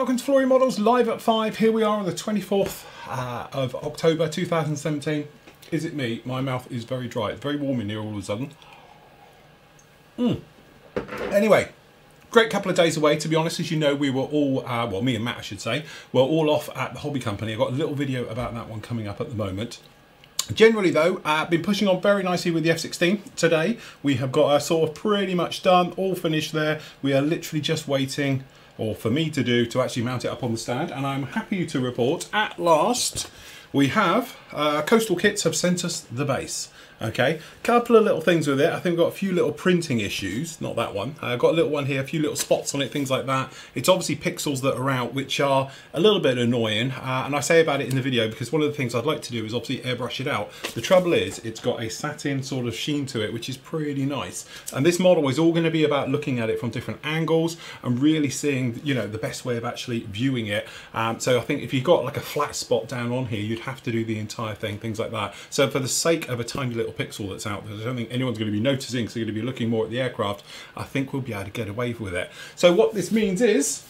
welcome to Flory Models live at 5. Here we are on the 24th of October 2017. Is it me? My mouth is very dry. It's very warm in here all of a sudden. Anyway, great couple of days away. To be honest, as you know, we were all, well, me and Matt I should say, were all off at the hobby company. I've got a little video about that one coming up at the moment. Generally though, I've been pushing on very nicely with the F16 today. We have got our sort of pretty much done, all finished there. We are literally just waiting, or for me to do, to actually mount it up on the stand. And I'm happy to report, at last, we have, Coastal Kits have sent us the base. Okay, couple of little things with it. I think we've got a few little printing issues, not that one. I've got a little one here, a few little spots on it, things like that. It's obviously pixels that are out, which are a little bit annoying. And I say about it in the video because one of the things I'd like to do is obviously airbrush it out. The trouble is, it's got a satin sort of sheen to it, which is pretty nice. And this model is all going to be about looking at it from different angles and really seeing, you know, the best way of actually viewing it. So I think if you've got like a flat spot down on here, you'd have to do the entire thing, things like that. So for the sake of a tiny little pixel that's out there, I don't think anyone's going to be noticing, because they're going to be looking more at the aircraft. I think we'll be able to get away with it. So what this means is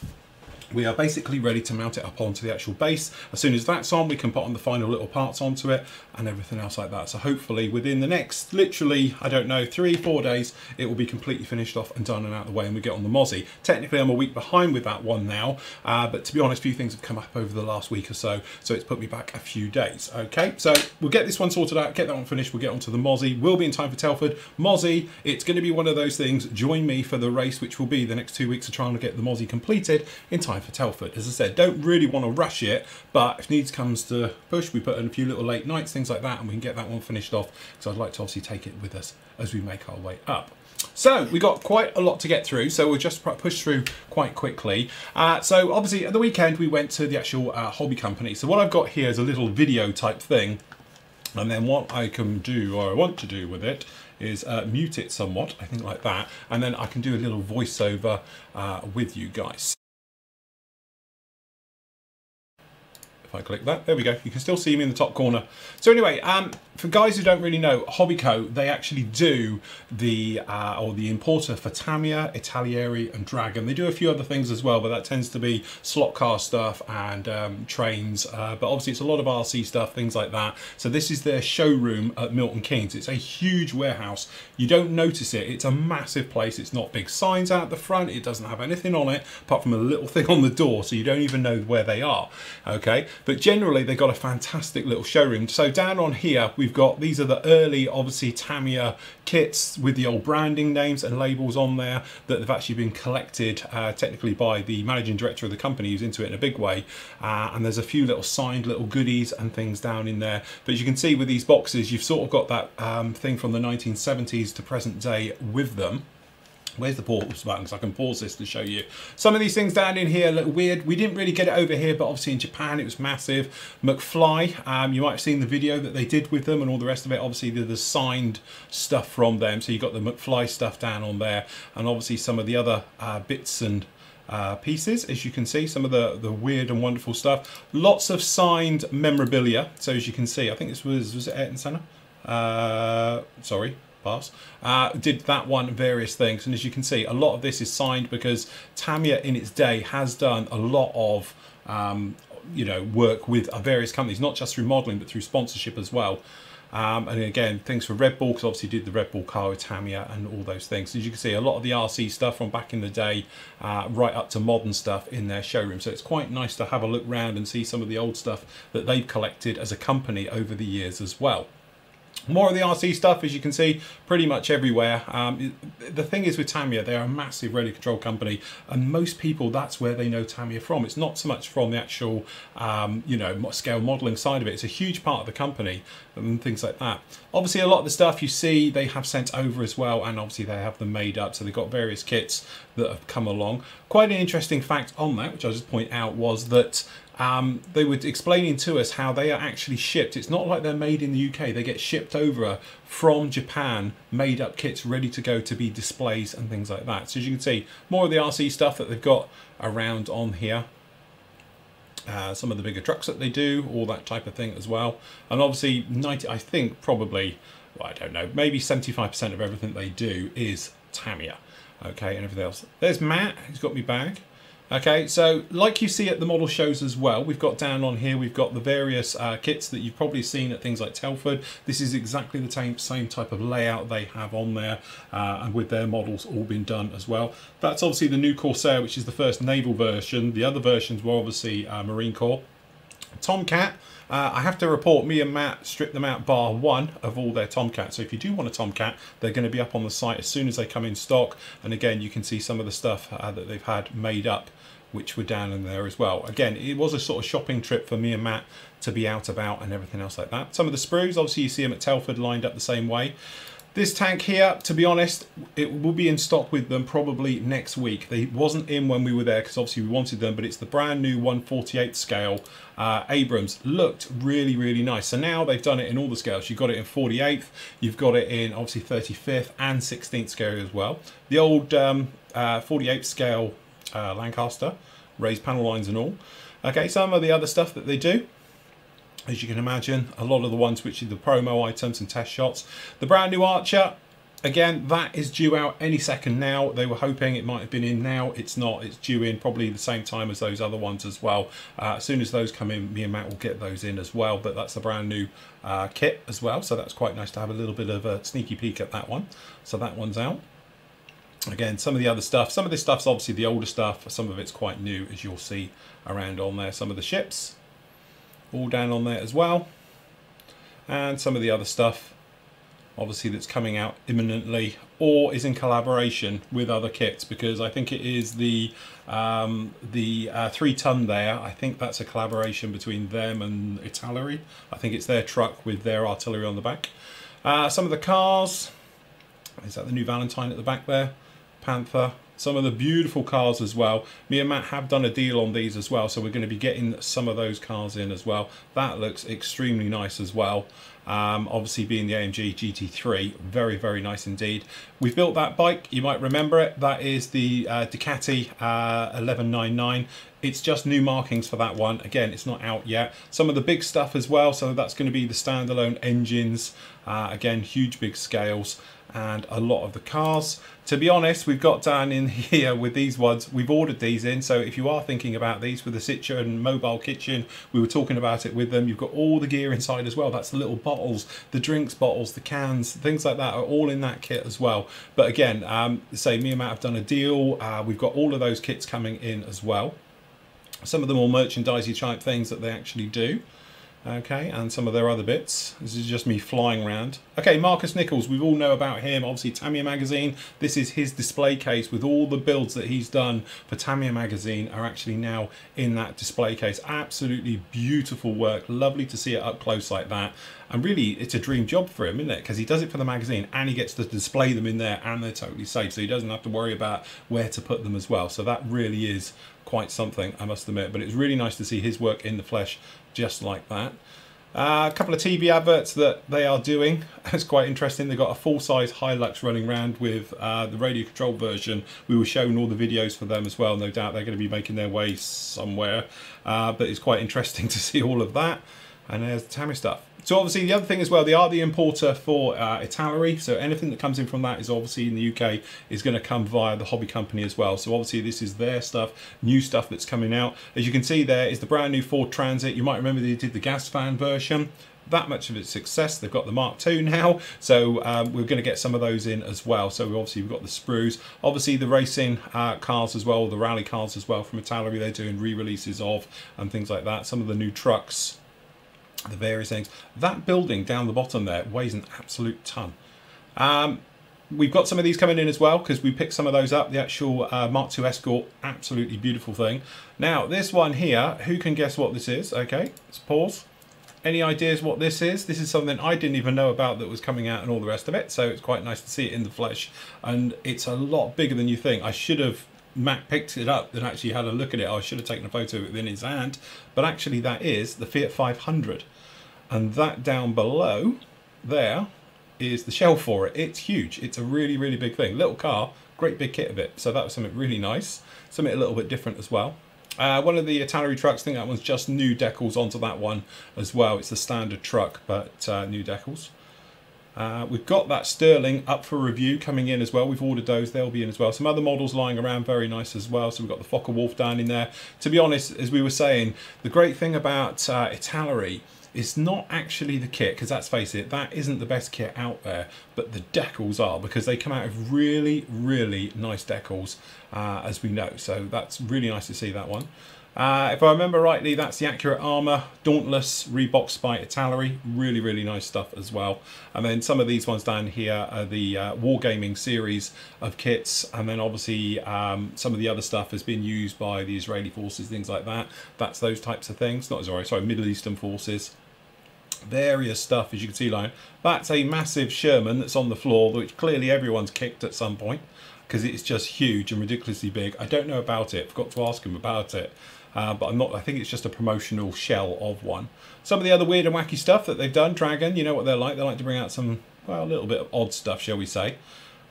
we are basically ready to mount it up onto the actual base. As soon as that's on, we can put on the final little parts onto it and everything else like that. So hopefully within the next, literally, I don't know, 3-4 days, it will be completely finished off and done and out of the way, and we get on the Mozzie. Technically, I'm a week behind with that one now, but to be honest, a few things have come up over the last week or so, so it's put me back a few days. Okay, so we'll get this one sorted out, get that one finished, we'll get onto the Mozzie. We'll be in time for Telford. Mozzie, it's going to be one of those things, join me for the race, which will be the next 2 weeks of trying to get the Mozzie completed in time for Telford. As I said, don't really want to rush it, but if needs comes to push, we put in a few little late nights, things like that, and we can get that one finished off, because I'd like to obviously take it with us as we make our way up. So we got quite a lot to get through, so we'll just push through quite quickly. So obviously at the weekend we went to the actual hobby company. So what I've got here is a little video type thing, and then what I can do, or I want to do with it, is mute it somewhat, I think like that, and then I can do a little voiceover with you guys. If I click that, there we go. You can still see me in the top corner. So anyway, for guys who don't really know, Hobbyco, they actually do the, or the importer for Tamiya, Italieri and Dragon. They do a few other things as well, but that tends to be slot car stuff and trains. But obviously it's a lot of RC stuff, things like that. So this is their showroom at Milton Keynes. It's a huge warehouse. You don't notice it. It's a massive place. It's not big signs out the front. It doesn't have anything on it, apart from a little thing on the door. So you don't even know where they are. Okay. But generally they've got a fantastic little showroom. So down on here we've got, these are the early obviously Tamiya kits with the old branding names and labels on there that have actually been collected technically by the managing director of the company, who's into it in a big way, and there's a few little signed little goodies and things down in there. But you can see with these boxes you've sort of got that thing from the 1970s to present day with them. Where's the pause button? Because I can pause this to show you. Some of these things down in here look weird. We didn't really get it over here, but obviously in Japan it was massive. McFly, you might have seen the video that they did with them and all the rest of it. Obviously the signed stuff from them. So you've got the McFly stuff down on there, and obviously some of the other bits and pieces, as you can see, some of the weird and wonderful stuff. Lots of signed memorabilia. So as you can see, I think this was it Ayrton Senna? Sorry. Pass. Did that one, various things, and as you can see, a lot of this is signed because Tamiya in its day has done a lot of you know, work with various companies, not just through modelling but through sponsorship as well. And again, things for Red Bull, because obviously did the Red Bull car with Tamiya and all those things. So as you can see, a lot of the RC stuff from back in the day, right up to modern stuff in their showroom. So it's quite nice to have a look round and see some of the old stuff that they've collected as a company over the years as well. More of the RC stuff, as you can see, pretty much everywhere. The thing is with Tamiya, they are a massive radio control company, and most people, that's where they know Tamiya from. It's not so much from the actual, you know, scale modelling side of it. It's a huge part of the company and things like that. Obviously, a lot of the stuff you see, they have sent over as well, and obviously they have them made up. So they've got various kits that have come along. Quite an interesting fact on that, which I'll just point out, was that they were explaining to us how they are actually shipped. It's not like they're made in the UK. They get shipped over from Japan, made up kits ready to go to be displays and things like that. So as you can see, more of the RC stuff that they've got around on here. Some of the bigger trucks that they do, all that type of thing as well. And obviously, I think probably, well, I don't know, maybe 75% of everything they do is Tamiya. Okay, and everything else. There's Matt, who's got me bag. Okay, so like you see at the model shows as well, we've got down on here, we've got the various kits that you've probably seen at things like Telford. This is exactly the same type of layout they have on there, and with their models all been done as well. That's obviously the new Corsair, which is the first naval version. The other versions were obviously Marine Corps. Tomcat, I have to report, me and Matt stripped them out bar one of all their Tomcats. So if you do want a Tomcat, they're going to be up on the site as soon as they come in stock. And again, you can see some of the stuff that they've had made up, which were down in there as well. Again, it was a sort of shopping trip for me and Matt to be out about and everything else like that. Some of the sprues, obviously you see them at Telford lined up the same way. This tank here, to be honest, it will be in stock with them probably next week. They wasn't in when we were there because obviously we wanted them, but it's the brand new 1/48 scale Abrams. Looked really, really nice. So now they've done it in all the scales. You've got it in 48th, you've got it in obviously 35th and 16th scale as well. The old 48th scale Lancaster, raised panel lines and all. Okay, some of the other stuff that they do, as you can imagine, a lot of the ones which are the promo items and test shots. The brand new Archer, again, that is due out any second now. They were hoping it might have been in now. It's not. It's due in probably the same time as those other ones as well. As soon as those come in, me and Matt will get those in as well. But that's the brand new kit as well. So that's quite nice to have a little bit of a sneaky peek at that one. So that one's out. Again, some of the other stuff. Some of this stuff's obviously the older stuff. Some of it's quite new, as you'll see around on there. Some of the ships, all down on there as well. And some of the other stuff, obviously, that's coming out imminently or is in collaboration with other kits, because I think it is the 3 ton there. I think that's a collaboration between them and Italy. I think it's their truck with their artillery on the back. Some of the cars, is that the new Valentine at the back there? Panther. Some of the beautiful cars as well. Me and Matt have done a deal on these as well, so we're going to be getting some of those cars in as well. That looks extremely nice as well. Obviously being the AMG GT3, very, very nice indeed. We've built that bike, you might remember it. That is the Ducati 1199. It's just new markings for that one. Again, it's not out yet. Some of the big stuff as well, so that's going to be the standalone engines. Again, huge big scales and a lot of the cars. To be honest, we've got down in here with these ones, we've ordered these in, so if you are thinking about these for the Citroen Mobile Kitchen, we were talking about it with them. You've got all the gear inside as well. That's the little bottles, the drinks bottles, the cans, things like that are all in that kit as well. But again, say me and Matt have done a deal. We've got all of those kits coming in as well. Some of the more merchandisey type things that they actually do. Okay, and some of their other bits. This is just me flying around. Okay, Marcus Nichols, we all know about him. Obviously, Tamiya Magazine. This is his display case with all the builds that he's done for Tamiya Magazine are actually now in that display case. Absolutely beautiful work. Lovely to see it up close like that. And really, it's a dream job for him, isn't it? Because he does it for the magazine and he gets to display them in there and they're totally safe. So he doesn't have to worry about where to put them as well. So that really is quite something, I must admit. But it's really nice to see his work in the flesh just like that. A couple of TV adverts that they are doing. It's quite interesting. They've got a full-size Hilux running around with the radio control version. We were showing all the videos for them as well. No doubt they're going to be making their way somewhere. But it's quite interesting to see all of that. And there's the Tamiya stuff. So obviously the other thing as well, they are the importer for Italy. So anything that comes in from that is obviously in the UK is going to come via the hobby company as well. So obviously this is their stuff, new stuff that's coming out. As you can see there is the brand new Ford Transit. You might remember they did the gas fan version. That much of its success. They've got the Mark II now. So we're going to get some of those in as well. So obviously we've got the sprues. Obviously the racing cars as well, the rally cars as well from Italy. They're doing re-releases of and things like that. Some of the new trucks, the various things. That building down the bottom there weighs an absolute ton. We've got some of these coming in as well because we picked some of those up. The actual Mark II Escort, absolutely beautiful thing. Now this one here, who can guess what this is? Okay, let's pause. Any ideas what this is? This is something I didn't even know about that was coming out and all the rest of it. So it's quite nice to see it in the flesh, and it's a lot bigger than you think. I should have Matt picked it up and actually had a look at it. I should have taken a photo of it in his hand, but actually that is the Fiat 500, and that down below there is the shell for it. It's huge. It's a really, really big thing. Little car, great big kit of it. So that was something really nice, something a little bit different as well. One of the Italy trucks, I think that one's just new decals onto that one as well. It's the standard truck, but new decals. We've got that Sterling up for review coming in as well. We've ordered those, they'll be in as well. Some other models lying around, very nice as well. So we've got the Fokker Wolf down in there. To be honest, as we were saying, the great thing about Italy is not actually the kit, because let's face it, that isn't the best kit out there, but the decals are, because they come out of really, really nice decals, as we know. So that's really nice to see that one. If I remember rightly, that's the Accurate Armour Dauntless Reeboxed by Italy. Really, really nice stuff as well. And then some of these ones down here are the Wargaming series of kits. And then obviously some of the other stuff has been used by the Israeli forces, things like that. That's those types of things. Not Israeli, sorry, Middle Eastern forces. Various stuff, as you can see, line. That's a massive Sherman that's on the floor, which clearly everyone's kicked at some point, because it's just huge and ridiculously big. I don't know about it. Forgot to ask him about it. But I'm not. I think it's just a promotional shell of one. Some of the other weird and wacky stuff that they've done, Dragon, you know what they're like. They like to bring out some, well, a little bit of odd stuff, shall we say.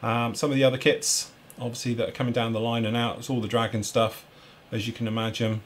Some of the other kits, obviously, that are coming down the line and out. It's all the Dragon stuff, as you can imagine.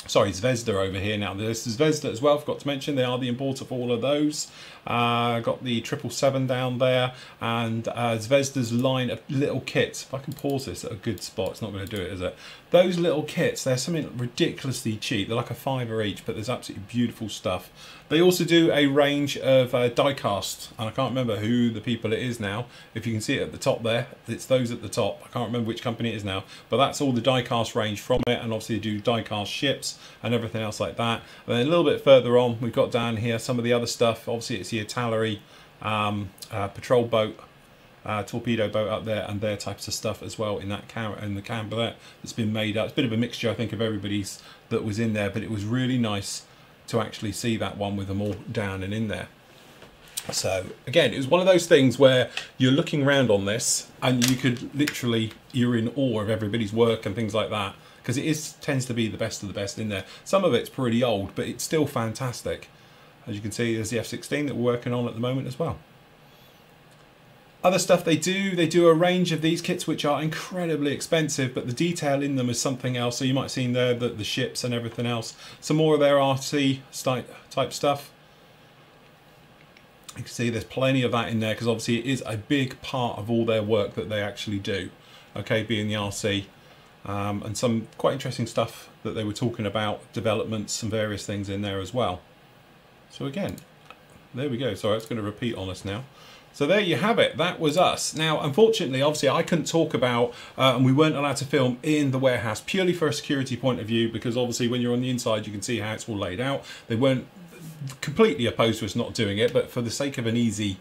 Sorry, Zvezda over here now. This is Zvezda as well, forgot to mention. They are the importer for all of those. Got the 777 down there. And Zvezda's line of little kits. If I can pause this at a good spot, it's not going to do it, is it? Those little kits, they're something ridiculously cheap. They're like a £5 each, but there's absolutely beautiful stuff. They also do a range of die-cast, and I can't remember who the people it is now. If you can see it at the top there, it's those at the top. I can't remember which company it is now, but that's all the die-cast range from it, and obviously they do die-cast ships and everything else like that. And then a little bit further on, we've got down here some of the other stuff. Obviously it's the Italy patrol boat, torpedo boat up there, and their types of stuff as well in that the camper there that's been made up. It's a bit of a mixture, I think, of everybody's that was in there, but it was really nice to actually see that one with them all down and in there. So again, it was one of those things where you're looking around on this and you could literally, you're in awe of everybody's work and things like that, because it tends to be the best of the best in there. Some of it's pretty old, but it's still fantastic. As you can see, there's the F-16 that we're working on at the moment as well. Other stuff they do a range of these kits which are incredibly expensive, but the detail in them is something else. So you might have seen there the ships and everything else. Some more of their RC type stuff. You can see there's plenty of that in there, because obviously it is a big part of all their work that they actually do. Okay, being the RC. And some quite interesting stuff that they were talking about, developments and various things in there as well. So again, there we go. Sorry, it's going to repeat on us now. So there you have it. That was us. Now, unfortunately, obviously, I couldn't talk about, and we weren't allowed to film in the warehouse purely for a security point of view, because obviously when you're on the inside, you can see how it's all laid out. They weren't completely opposed to us not doing it, but for the sake of an easy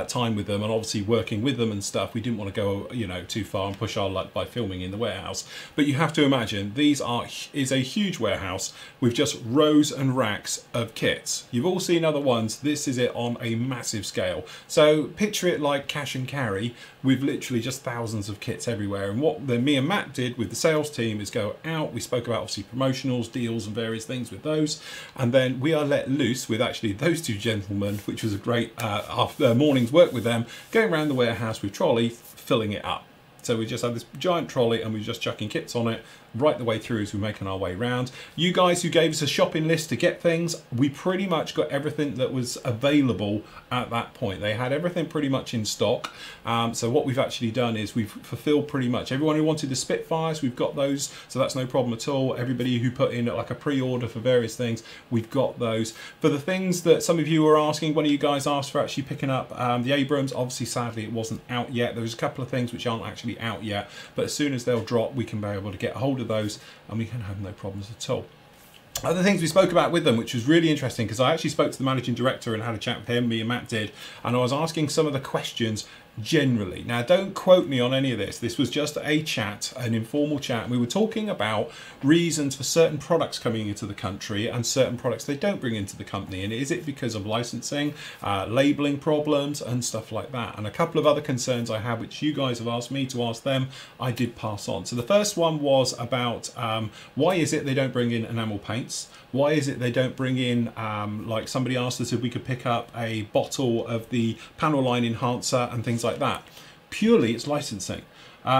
time with them and obviously working with them and stuff, we didn't want to go, you know, too far and push our luck by filming in the warehouse. But you have to imagine is a huge warehouse with just rows and racks of kits. You've all seen other ones. This is it on a massive scale. So picture it like cash and carry with literally just thousands of kits everywhere. And what me and Matt did with the sales team is go out. We spoke about obviously promotionals, deals and various things with those, and then we are let loose with actually those two gentlemen, which was a great morning's work with them, going around the warehouse with trolley, filling it up. So we just had this giant trolley and we were just chucking kits on it right the way through as we're making our way round. You guys who gave us a shopping list to get things, we pretty much got everything that was available at that point. They had everything pretty much in stock. So what we've actually done is we've fulfilled pretty much everyone who wanted the Spitfires, we've got those, so that's no problem at all. Everybody who put in like a pre-order for various things, we've got those. For the things that some of you were asking, one of you guys asked for actually picking up the Abrams, obviously sadly it wasn't out yet. There's a couple of things which aren't actually out yet, but as soon as they'll drop, we can be able to get a hold of those and we can have no problems at all. Other things we spoke about with them, which was really interesting, because I actually spoke to the managing director and had a chat with him, me and Matt did, and I was asking some of the questions generally. Now, don't quote me on any of this. This was just a chat, an informal chat, and we were talking about reasons for certain products coming into the country and certain products they don't bring into the company. And is it because of licensing, labeling problems and stuff like that? And a couple of other concerns I have, which you guys have asked me to ask them, I did pass on. So the first one was about why is it they don't bring in enamel paints? Why is it they don't bring in, like somebody asked us if we could pick up a bottle of the panel line enhancer and things like that. Purely it's licensing.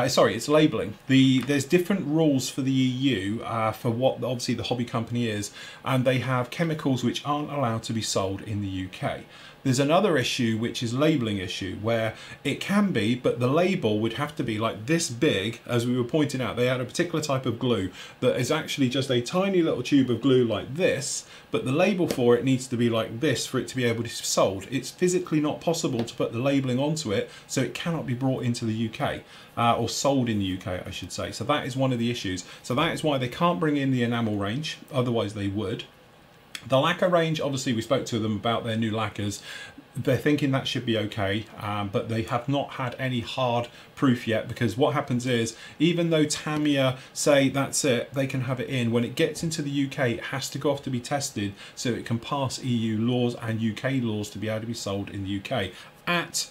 Sorry, it's labelling. There's different rules for the EU for what obviously the hobby company is, and they have chemicals which aren't allowed to be sold in the UK. There's another issue, which is labeling issue, where it can be, but the label would have to be like this big. As we were pointing out, they had a particular type of glue that is actually just a tiny little tube of glue like this, but the label for it needs to be like this for it to be able to be sold. It's physically not possible to put the labeling onto it, so it cannot be brought into the UK, or sold in the UK, I should say. So that is one of the issues. So that is why they can't bring in the enamel range, otherwise they would. The lacquer range, obviously we spoke to them about their new lacquers. They're thinking that should be okay, but they have not had any hard proof yet, because what happens is, even though Tamiya say that's it, they can have it in, when it gets into the UK, it has to go off to be tested so it can pass EU laws and UK laws to be able to be sold in the UK.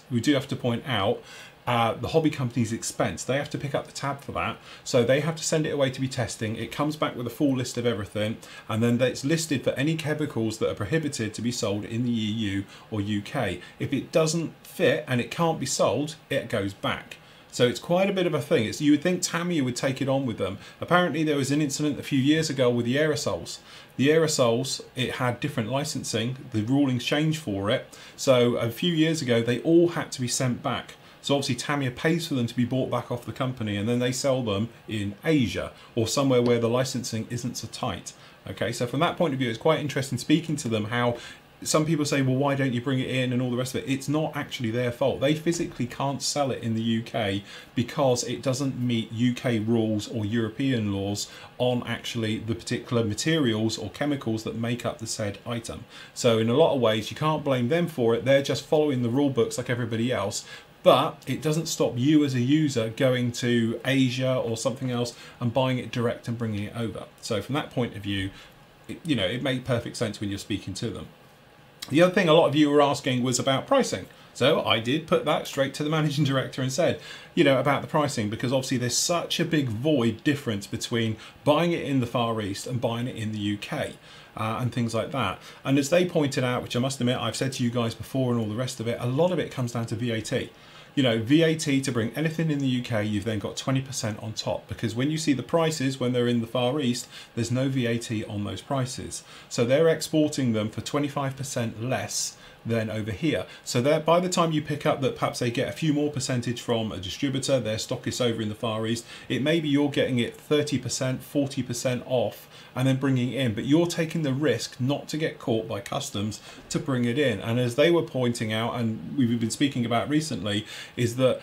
We do have to point out, the hobby company's expense. They have to pick up the tab for that, so they have to send it away to be testing. It comes back with a full list of everything, and then it's listed for any chemicals that are prohibited to be sold in the EU or UK. If it doesn't fit and it can't be sold, it goes back. So it's quite a bit of a thing. You would think Tamiya would take it on with them. Apparently there was an incident a few years ago with the aerosols. The aerosols, it had different licensing. The rulings changed for it. So a few years ago, they all had to be sent back. So obviously Tamiya pays for them to be bought back off the company, and then they sell them in Asia or somewhere where the licensing isn't so tight. Okay, so from that point of view, it's quite interesting speaking to them how some people say, well, why don't you bring it in and all the rest of it? It's not actually their fault. They physically can't sell it in the UK because it doesn't meet UK rules or European laws on actually the particular materials or chemicals that make up the said item. So in a lot of ways, you can't blame them for it. They're just following the rule books like everybody else. But it doesn't stop you as a user going to Asia or something else and buying it direct and bringing it over. So from that point of view, it made perfect sense when you're speaking to them. The other thing a lot of you were asking was about pricing. So I did put that straight to the managing director and said, about the pricing, because obviously there's such a big void difference between buying it in the Far East and buying it in the UK. And things like that. And as they pointed out, which I must admit I've said to you guys before and all the rest of it, a lot of it comes down to VAT. VAT to bring anything in the UK, you've then got 20% on top, because when you see the prices when they're in the Far East, there's no VAT on those prices. So they're exporting them for 25% less than over here. So that by the time you pick up that perhaps they get a few more percentage from a distributor, their stock is over in the Far East, it may be you're getting it 30%, 40% off and then bringing it in, but you're taking the risk not to get caught by customs to bring it in. And as they were pointing out, and we've been speaking about recently, is that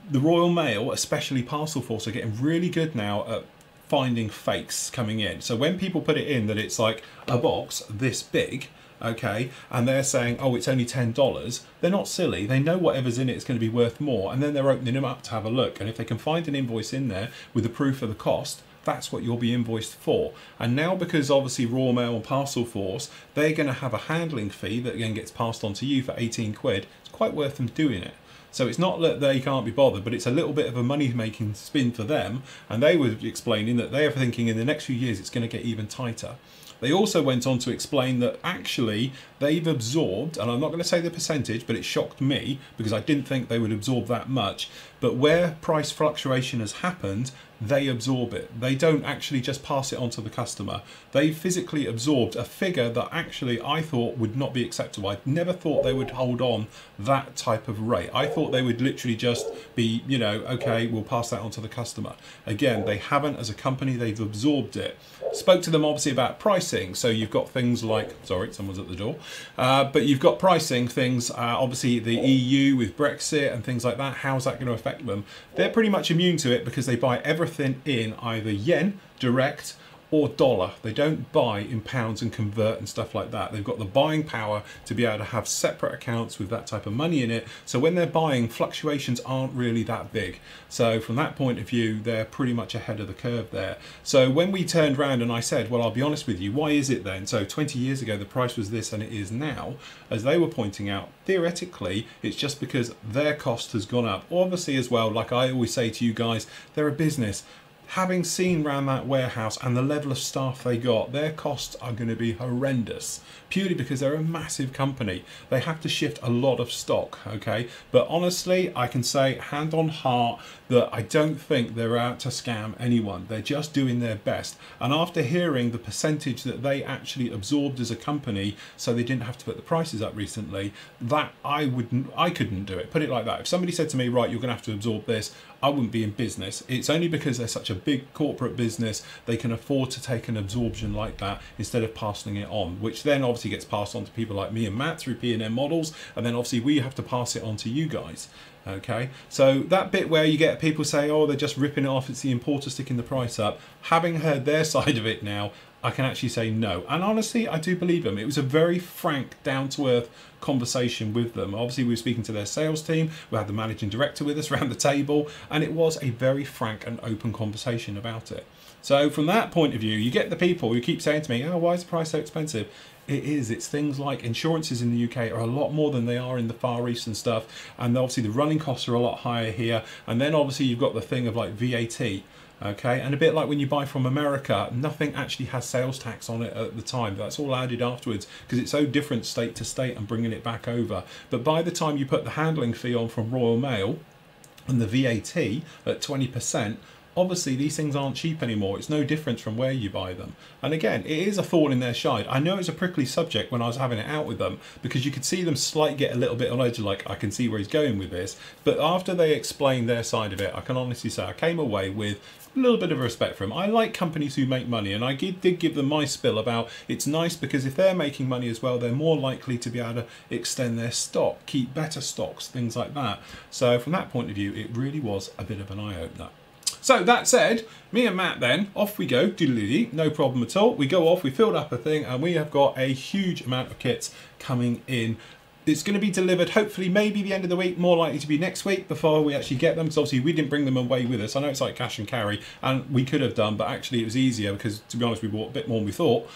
the Royal Mail, especially Parcel Force, are getting really good now at finding fakes coming in. So when people put it in that it's like a box this big, okay, and they're saying, oh, it's only $10, they're not silly. They know whatever's in it is going to be worth more, and then they're opening them up to have a look. And if they can find an invoice in there with the proof of the cost, that's what you'll be invoiced for. And now, because obviously Royal Mail and Parcel Force, they're going to have a handling fee that again gets passed on to you for 18 quid. It's quite worth them doing it. So it's not that they can't be bothered, but it's a little bit of a money-making spin for them. And they were explaining that they are thinking in the next few years it's going to get even tighter. They also went on to explain that actually they've absorbed, and I'm not going to say the percentage, but it shocked me because I didn't think they would absorb that much, but where price fluctuation has happened, they absorb it. They don't actually just pass it on to the customer. They physically absorbed a figure that actually I thought would not be acceptable. I never thought they would hold on that type of rate. I thought they would literally just be, okay, we'll pass that on to the customer. Again, they haven't as a company, they've absorbed it. Spoke to them obviously about pricing. So you've got things like, sorry, someone's at the door. But you've got pricing things, obviously the EU with Brexit and things like that. How's that going to affect them? They're pretty much immune to it because they buy everything in either yen direct or dollar. They don't buy in pounds and convert and stuff like that. They've got the buying power to be able to have separate accounts with that type of money in it. So when they're buying, fluctuations aren't really that big. So from that point of view, they're pretty much ahead of the curve there. So when we turned around and I said, well, I'll be honest with you, why is it then? So 20 years ago, the price was this and it is now, as they were pointing out, theoretically, it's just because their cost has gone up. Obviously as well, like I always say to you guys, they're a business. having seen around that warehouse and the level of staff they got, their costs are going to be horrendous, purely because they're a massive company. They have to shift a lot of stock, okay? But honestly, I can say hand on heart that I don't think they're out to scam anyone. They're just doing their best. And after hearing the percentage that they actually absorbed as a company, so they didn't have to put the prices up recently, that I couldn't do it. Put it like that. If somebody said to me, right, you're going to have to absorb this, I wouldn't be in business. It's only because they're such a big corporate business, they can afford to take an absorption like that instead of passing it on, which then obviously gets passed on to people like me and Matt through P&M models, and then obviously we have to pass it on to you guys. Okay, so that bit where you get people say, oh, they're just ripping it off, it's the importer sticking the price up, having heard their side of it now, I can actually say no. And honestly, I do believe them. It was a very frank, down-to-earth conversation with them. Obviously, we were speaking to their sales team. We had the managing director with us around the table, and it was a very frank and open conversation about it. So from that point of view, you get the people who keep saying to me, oh, why is the price so expensive? It is. It's things like insurances in the UK are a lot more than they are in the Far East and stuff. And obviously the running costs are a lot higher here. And then obviously you've got the thing of like VAT. Okay, and a bit like when you buy from America, nothing actually has sales tax on it at the time. That's all added afterwards because it's so different state to state and bringing it back over. But by the time you put the handling fee on from Royal Mail and the VAT at 20%, obviously these things aren't cheap anymore. It's no different from where you buy them. And again, it is a thorn in their side. I know it's a prickly subject when I was having it out with them, because you could see them slightly get a little bit on edge, like I can see where he's going with this. But after they explained their side of it, I can honestly say I came away with a little bit of respect for them. I like companies who make money, and I did give them my spill about it's nice because if they're making money as well, they're more likely to be able to extend their stock, keep better stocks, things like that. So from that point of view, it really was a bit of an eye-opener. So that said, me and Matt then, off we go, doodly-dee, no problem at all. We go off, we filled up a thing, and we have got a huge amount of kits coming in. It's going to be delivered hopefully maybe the end of the week, more likely to be next week before we actually get them, because obviously we didn't bring them away with us. I know it's like cash and carry, and we could have done, but actually it was easier because, to be honest, we bought a bit more than we thought,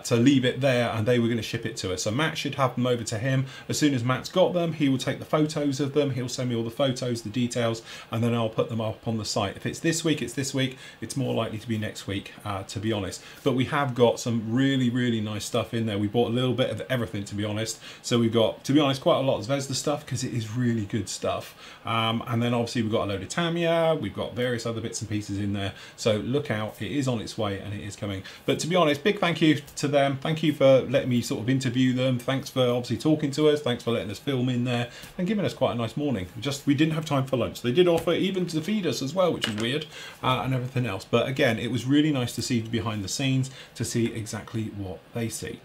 to leave it there, and they were going to ship it to us. So Matt should have them over to him. As soon as Matt's got them, he will take the photos of them, he'll send me all the photos, the details, and then I'll put them up on the site. If it's this week, it's this week. It's more likely to be next week, to be honest. But we have got some really, really nice stuff in there. We bought a little bit of everything, to be honest. So we've got, to be honest, quite a lot of Zvezda stuff because it is really good stuff. And then obviously we've got a load of Tamiya, we've got various other bits and pieces in there. So look out, it is on its way and it is coming. But to be honest, big thank you to them. Thank you for letting me sort of interview them. Thanks for obviously talking to us. Thanks for letting us film in there and giving us quite a nice morning. We didn't have time for lunch. They did offer even to feed us as well, which is weird, and everything else. But again, it was really nice to see behind the scenes, to see exactly what they see.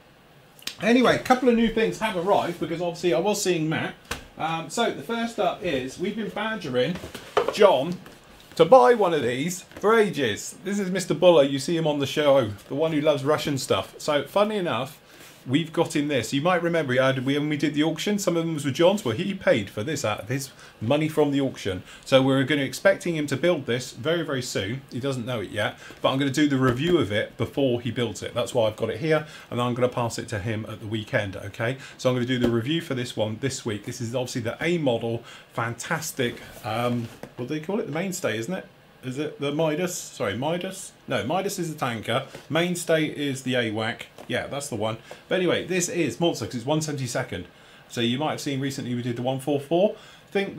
Anyway, a couple of new things have arrived because obviously I was seeing Matt. So the first up is we've been badgering John to buy one of these for ages. This is Mr. Buller. You see him on the show, the one who loves Russian stuff. So funny enough, we've got in this. You might remember when we did the auction, some of them was with John's. Well, he paid for this out of his money from the auction. So we're going to expecting him to build this very, very soon. He doesn't know it yet, but I'm going to do the review of it before he builds it. That's why I've got it here, and I'm going to pass it to him at the weekend, okay? So I'm going to do the review for this one this week. This is obviously the A model, fantastic, what do they call it? The mainstay, isn't it? Is it the Midas? Sorry, Midas? No, Midas is the tanker. Mainstay is the AWAC. Yeah, that's the one. But anyway, this is monster because it's 1/72. So you might have seen recently we did the 144. Think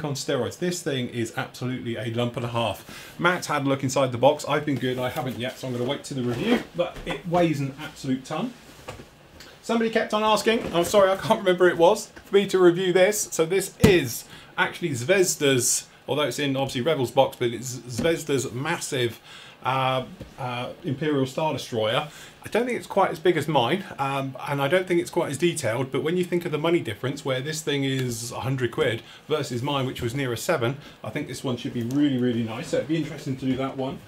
on steroids. This thing is absolutely a lump and a half. Matt had a look inside the box. I've been good. I haven't yet, so I'm going to wait to the review. But it weighs an absolute ton. Somebody kept on asking. I'm sorry, I can't remember who it was, for me to review this. So this is actually Zvezda's, although it's in obviously Rebel's box, but it's Zvezda's massive Imperial Star Destroyer. I don't think it's quite as big as mine, and I don't think it's quite as detailed, but when you think of the money difference, where this thing is 100 quid versus mine, which was nearer 7, I think this one should be really, really nice. So it'd be interesting to do that one.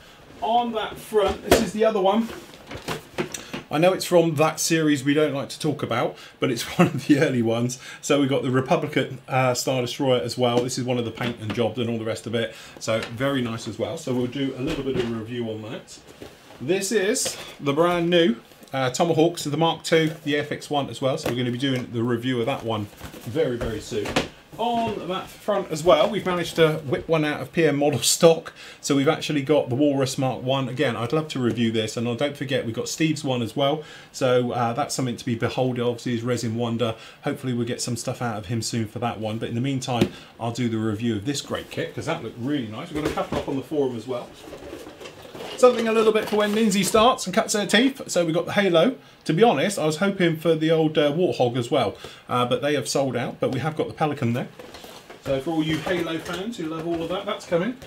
On that front, this is the other one. I know it's from that series we don't like to talk about, but it's one of the early ones. So we've got the Republican Star Destroyer as well. This is one of the paint and jobs and all the rest of it. So very nice as well. So we'll do a little bit of a review on that. This is the brand new Tomahawks, the Mark II, the FX1 as well. So we're going to be doing the review of that one very, very soon. On that front as well, we've managed to whip one out of PM model stock. So we've actually got the Walrus Mark 1. Again, I'd love to review this, and don't forget we've got Steve's one as well. So that's something to be beholden. Obviously, his Resin Wonder. Hopefully we'll get some stuff out of him soon for that one. But in the meantime, I'll do the review of this great kit because that looked really nice. We've got a couple up on the forum as well. Something a little bit for when Lindsay starts and cuts her teeth. So we've got the Halo. To be honest, I was hoping for the old Warthog as well, but they have sold out. But we have got the Pelican there. So for all you Halo fans who love all of that, that's coming.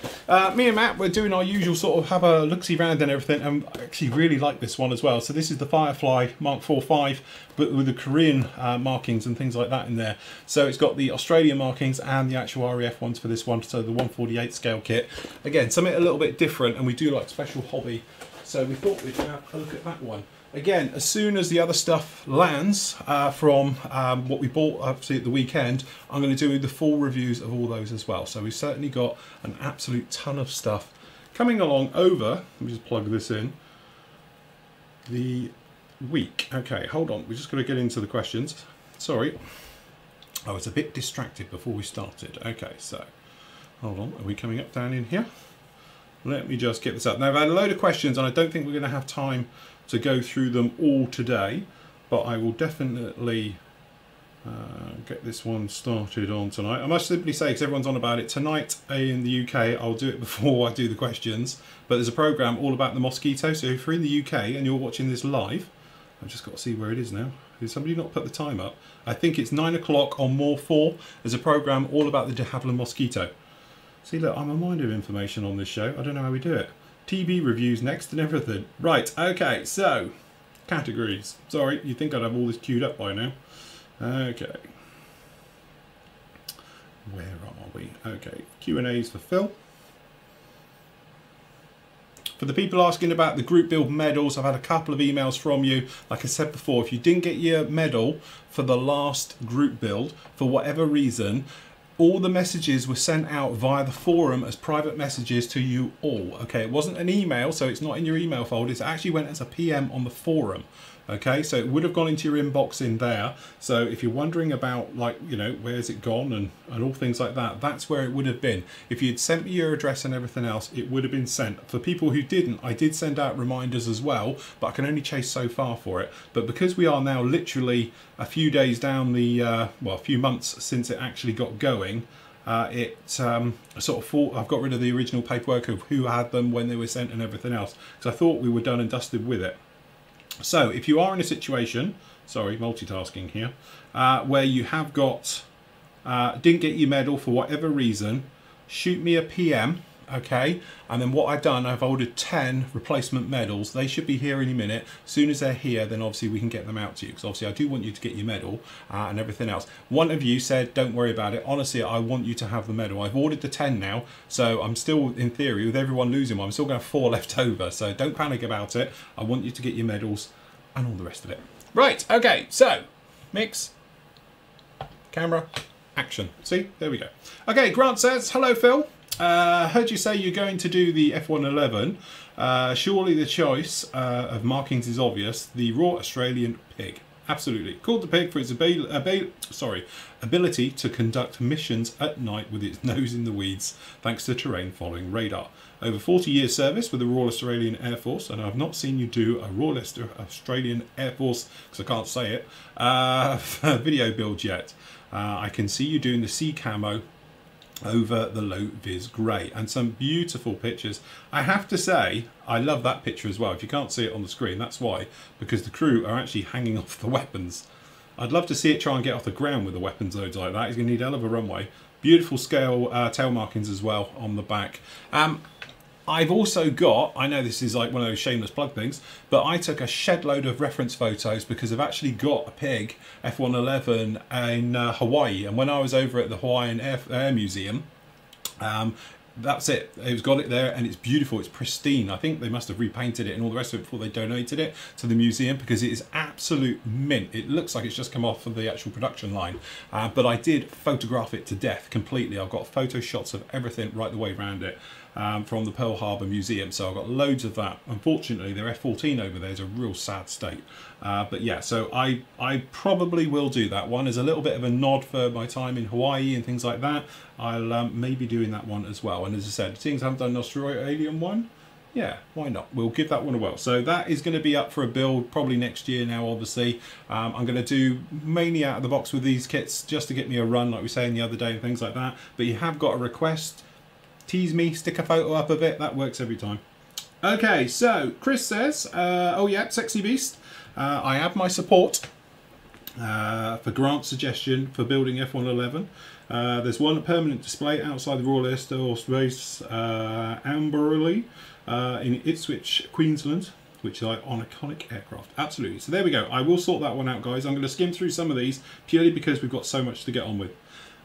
Me and Matt, we're doing our usual sort of have a look-see round and everything, and I actually really like this one as well. So this is the Firefly Mark 4.5, but with the Korean markings and things like that in there. So it's got the Australian markings and the actual RAF ones for this one, so the 1/48 scale kit. Again, something a little bit different, and we do like special hobby. So we thought we'd have a look at that one. Again, as soon as the other stuff lands from what we bought obviously at the weekend, I'm going to do the full reviews of all those as well. So we've certainly got an absolute ton of stuff coming along over, let me just plug this in, the week. Okay, hold on, we're just going to get into the questions. Sorry, I was a bit distracted before we started. Okay, so hold on, are we coming up down in here? Let me just get this up. Now I've had a load of questions and I don't think we're going to have time to go through them all today, but I will definitely get this one started on tonight. I must simply say, because everyone's on about it, tonight in the UK, I'll do it before I do the questions, but there's a programme all about the mosquito, so if you're in the UK and you're watching this live, I've just got to see where it is now. Did somebody not put the time up? I think it's 9 o'clock on More 4. There's a programme all about the de Havilland mosquito. See, look, I'm a mind of information on this show. I don't know how we do it. TV reviews next and everything. Right, okay, so categories. Sorry, you'd think I'd have all this queued up by now. Okay. Where are we? Okay, Q&As for Phil. For the people asking about the group build medals, I've had a couple of emails from you. Like I said before, if you didn't get your medal for the last group build, for whatever reason, all the messages were sent out via the forum as private messages to you all. Okay, it wasn't an email, so it's not in your email folder. It actually went as a PM on the forum. Okay, so it would have gone into your inbox in there. So if you're wondering about, like, you know, where's it gone and all things like that, that's where it would have been. If you'd sent me your address and everything else, it would have been sent. For people who didn't, I did send out reminders as well, but I can only chase so far for it. But because we are now literally a few days down the, well, a few months since it actually got going, sort of thought I've got rid of the original paperwork of who had them, when they were sent and everything else, because I thought we were done and dusted with it. So if you are in a situation, sorry, multitasking here, where you have got, didn't get your medal for whatever reason, shoot me a PM, okay? And then what I've done, I've ordered 10 replacement medals. They should be here any minute. As soon as they're here, then obviously we can get them out to you, because obviously I do want you to get your medal and everything else. One of you said, don't worry about it. Honestly, I want you to have the medal. I've ordered the 10 now, so I'm still, in theory, with everyone losing one, I'm still going to have 4 left over. So don't panic about it. I want you to get your medals and all the rest of it. Right, okay, so mix, camera, action. See, there we go. Okay, Grant says, hello Phil. Heard you say you're going to do the F111. Surely the choice of markings is obvious. The raw Australian pig. Absolutely. Called the pig for its ability to conduct missions at night with its nose in the weeds, thanks to terrain following radar. Over 40 years service with the Royal Australian Air Force, and I've not seen you do a Royal Australian Air Force, because I can't say it, video build yet. I can see you doing the sea camo over the low vis grey, and some beautiful pictures. I have to say, I love that picture as well. If you can't see it on the screen, that's why, because the crew are actually hanging off the weapons. I'd love to see it try and get off the ground with the weapons loads like that. It's going to need a hell of a runway. Beautiful scale tail markings as well on the back. I've also got, I know this is like one of those shameless plug things, but I took a shed load of reference photos because I've actually got a pig F111 in Hawaii. And when I was over at the Hawaiian Air Museum, that's it. It's got it there and it's beautiful. It's pristine. I think they must have repainted it and all the rest of it before they donated it to the museum, because it is absolute mint. It looks like it's just come off of the actual production line. But I did photograph it to death completely. I've got photo shots of everything right the way around it. from the Pearl Harbor Museum. So I've got loads of that. Unfortunately, their F-14 over there is a real sad state. But yeah, so I probably will do that one as a little bit of a nod for my time in Hawaii and things like that. I'll maybe doing that one as well. And as I said, seeing as I haven't done an Australian one, yeah, why not? We'll give that one a whirl. So that is going to be up for a build probably next year now, obviously. I'm going to do mainly out of the box with these kits just to get me a run, like we were saying the other day and things like that. But you have got a request, tease me, stick a photo up of it. That works every time. Okay, so Chris says, oh yeah, Sexy Beast. I have my support for Grant's suggestion for building F111. There's one permanent display outside the Royal Air Space Amberley in Ipswich, Queensland, which is an iconic aircraft. Absolutely. So there we go. I will sort that one out, guys. I'm going to skim through some of these purely because we've got so much to get on with.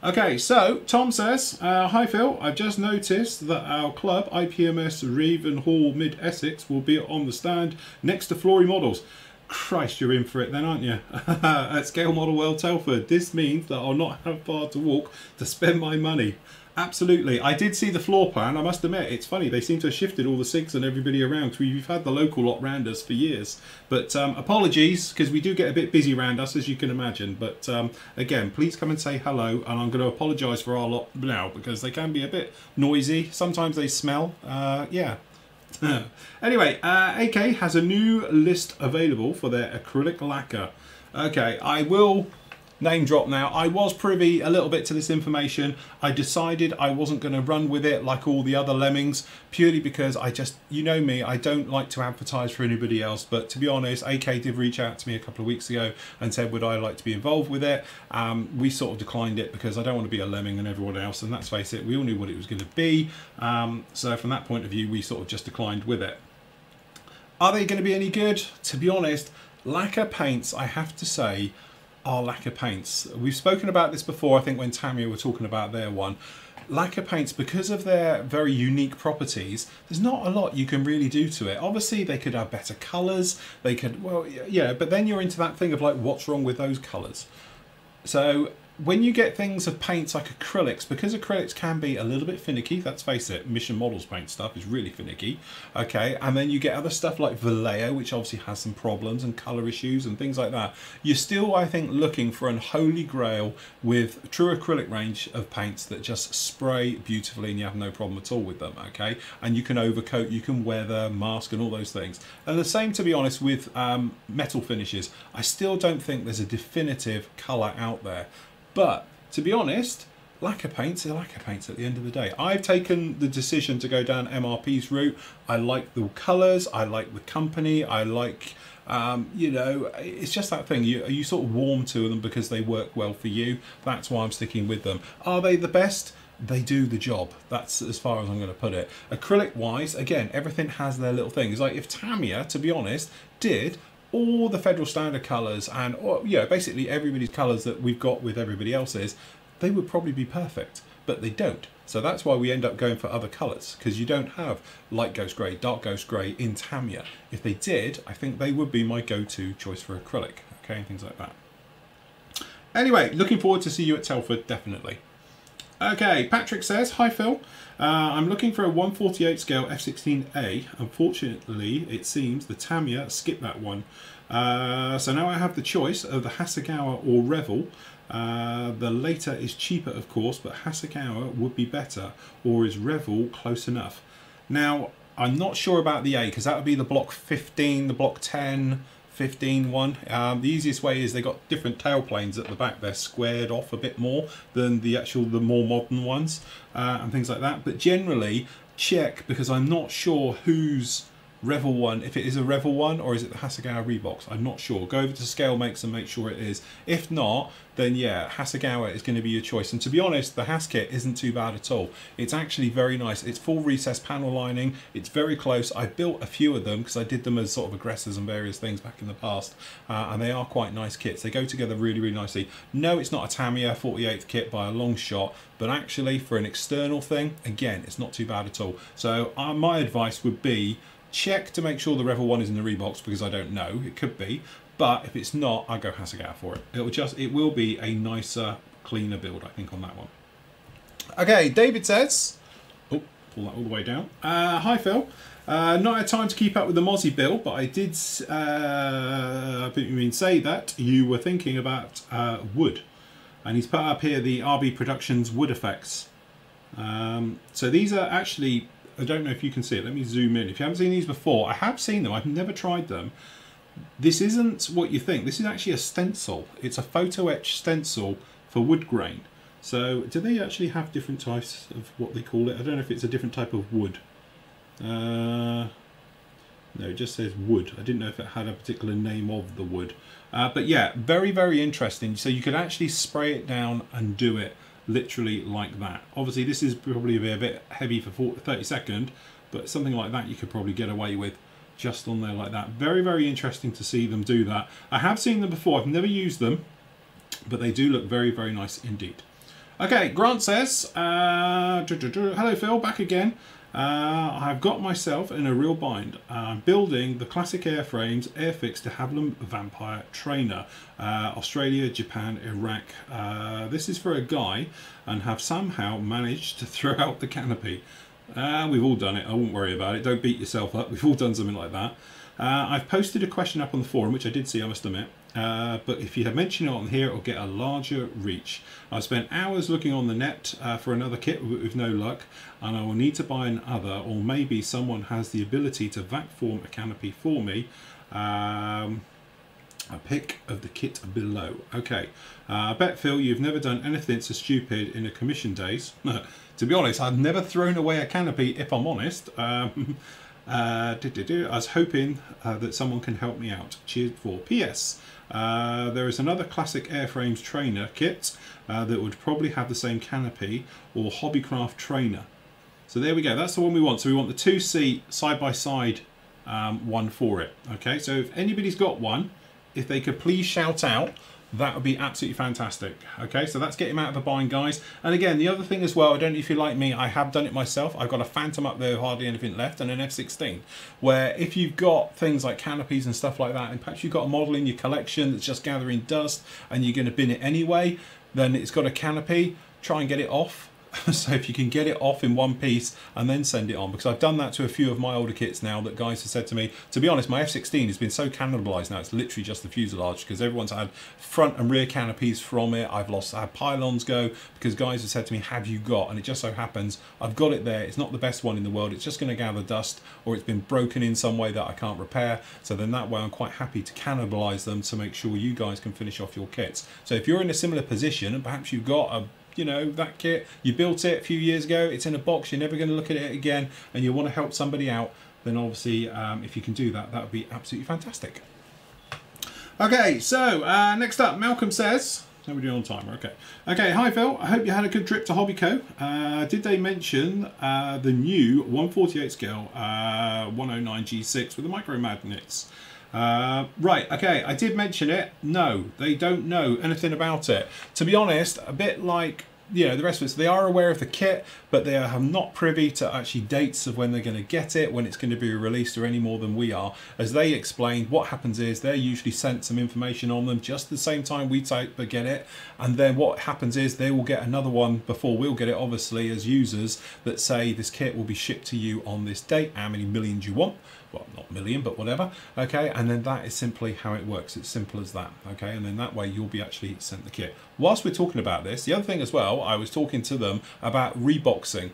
Okay, so Tom says, hi Phil, I've just noticed that our club, IPMS Ravenhall Mid Essex, will be on the stand next to Flory models. Christ, you're in for it then, aren't you? At Scale Model World Telford. This means that I'll not have far to walk to spend my money. Absolutely. I did see the floor plan. I must admit, it's funny. They seem to have shifted all the SIGs and everybody around. We've had the local lot round us for years. But apologies, because we do get a bit busy around us, as you can imagine. But again, please come and say hello. And I'm going to apologise for our lot now, because they can be a bit noisy. Sometimes they smell. Yeah. Anyway, AK has a new list available for their acrylic lacquer. Okay, I will name drop now. I was privy a little bit to this information. I decided I wasn't going to run with it like all the other lemmings, purely because I just, you know me, I don't like to advertise for anybody else. But to be honest, AK did reach out to me a couple of weeks ago and said, would I like to be involved with it? We sort of declined it because I don't want to be a lemming and everyone else. And let's face it, we all knew what it was going to be. So from that point of view, we sort of just declined with it. Are they going to be any good? To be honest, lacquer paints, I have to say, are lacquer paints. We've spoken about this before, I think when Tamiya were talking about their one. Lacquer paints, because of their very unique properties, there's not a lot you can really do to it. Obviously they could have better colours, they could, well yeah, but then you're into that thing of like, what's wrong with those colours? So when you get things of paints like acrylics, because acrylics can be a little bit finicky, let's face it, Mission Models paint stuff is really finicky, okay, and then you get other stuff like Vallejo, which obviously has some problems and colour issues and things like that. You're still, I think, looking for an holy grail with true acrylic range of paints that just spray beautifully and you have no problem at all with them, okay, and you can overcoat, you can weather, mask and all those things. And the same, to be honest, with metal finishes. I still don't think there's a definitive colour out there. But to be honest, lacquer paints are lacquer paints at the end of the day. I've taken the decision to go down MRP's route. I like the colours, I like the company, I like, you know, it's just that thing. You sort of warm to them because they work well for you. That's why I'm sticking with them. Are they the best? They do the job. That's as far as I'm going to put it. Acrylic wise, again, everything has their little thing. It's like if Tamiya, to be honest, did all the federal standard colours and yeah, basically everybody's colours that we've got with everybody else's, they would probably be perfect, but they don't. So that's why we end up going for other colours, because you don't have light ghost grey, dark ghost grey in Tamiya. If they did, I think they would be my go-to choice for acrylic, okay, and things like that. Anyway, looking forward to see you at Telford, definitely. Okay, Patrick says, hi Phil, I'm looking for a 1/48 scale F16A. Unfortunately, it seems the Tamiya skipped that one. So now I have the choice of the Hasegawa or Revel. The later is cheaper, of course, but Hasegawa would be better, or is Revel close enough? Now, I'm not sure about the A, because that would be the block 15, the block 10, 15 one. The easiest way is they got different tail planes at the back. They're squared off a bit more than the more modern ones and things like that. But generally check, because I'm not sure whose Revel one, if it is a Revel one or is it the Hasegawa Reeboks. I'm not sure. Go over to Scale Makes and make sure it is. If not, then yeah, Hasegawa is going to be your choice. And to be honest, the Has kit isn't too bad at all. It's actually very nice. It's full recessed panel lining. It's very close. I built a few of them because I did them as sort of aggressors and various things back in the past. And they are quite nice kits. They go together really, really nicely. No, it's not a Tamiya 48th kit by a long shot, but actually for an external thing, again, it's not too bad at all. So my advice would be, check to make sure the Revel one is in the Reeboks, because I don't know, it could be, but if it's not, I go Hasegawa for it. It will be a nicer, cleaner build, I think, on that one. Okay, David says, oh, pull that all the way down. Hi Phil. Not had time to keep up with the Mozzie build, but I did say that you were thinking about wood. And he's put up here the RB Productions wood effects. So these are actually, I don't know if you can see it, let me zoom in. If you haven't seen these before, I have seen them, I've never tried them. This isn't what you think, this is actually a stencil. It's a photo etch stencil for wood grain. So do they actually have different types of what they call it? I don't know if it's a different type of wood. No, it just says wood. I didn't know if it had a particular name of the wood. But yeah, very, very interesting. So you could actually spray it down and do it literally like that. Obviously this is probably a bit heavy for 30 seconds, but something like that you could probably get away with just on there like that. Very, very interesting to see them do that. I have seen them before, I've never used them, but they do look very, very nice indeed. Okay, Grant says, hello Phil, back again. I've got myself in a real bind. I'm building the classic airframes airfix de Havilland Vampire Trainer. Australia, Japan, Iraq. This is for a guy and have somehow managed to throw out the canopy. We've all done it, I won't worry about it. Don't beat yourself up, we've all done something like that. I've posted a question up on the forum, which I did see, I must admit. But if you have mentioned it on here, it'll get a larger reach. I've spent hours looking on the net for another kit with no luck, and I will need to buy another, or maybe someone has the ability to vac form a canopy for me. A pic of the kit below. Okay, I bet Phil you've never done anything so stupid in a commission days. To be honest, I've never thrown away a canopy, if I'm honest. I was hoping that someone can help me out. Cheers for PS. There is another classic airframes trainer kit that would probably have the same canopy, or Hobbycraft trainer. So there we go, that's the one we want. So we want the 2-seat side-by-side one for it. Okay, so if anybody's got one, if they could please shout out, that would be absolutely fantastic. Okay, so that's getting him out of the bind, guys. And again, the other thing as well, I don't know if you're like me, I have done it myself. I've got a Phantom up there with hardly anything left, and an F-16, where if you've got things like canopies and stuff like that, and perhaps you've got a model in your collection that's just gathering dust and you're going to bin it anyway, then it's got a canopy, try and get it off. So if you can get it off in one piece and then send it on, because I've done that to a few of my older kits now, that guys have said to me, to be honest, my F-16 has been so cannibalized now, it's literally just the fuselage, because everyone's had front and rear canopies from it. I've had pylons go, because guys have said to me, have you got, and it just so happens I've got it there. It's not the best one in the world, it's just going to gather dust, or it's been broken in some way that I can't repair. So then that way I'm quite happy to cannibalize them to make sure you guys can finish off your kits. So if you're in a similar position and perhaps you've got a, you know, that kit, you built it a few years ago, it's in a box, you're never going to look at it again, and you want to help somebody out, then obviously if you can do that, that would be absolutely fantastic. Okay, so next up, Malcolm says, how are we doing on timer? Okay, hi Phil, I hope you had a good trip to Hobbyco. Did they mention the new 1/48 scale 109 G6 with the micro magnets? Right, okay, I did mention it. No, they don't know anything about it. To be honest, a bit like, you know, the rest of us, they are aware of the kit, but they are not privy to actually dates of when they're going to get it, when it's going to be released, or any more than we are. As they explained, what happens is they're usually sent some information on them just the same time we get it, and then what happens is they will get another one before we'll get it, obviously, as users, that say this kit will be shipped to you on this date, how many millions you want. Well, not million, but whatever. Okay, and then that is simply how it works. It's simple as that. Okay, and then that way you'll be actually sent the kit. Whilst we're talking about this, the other thing as well, I was talking to them about reboxing.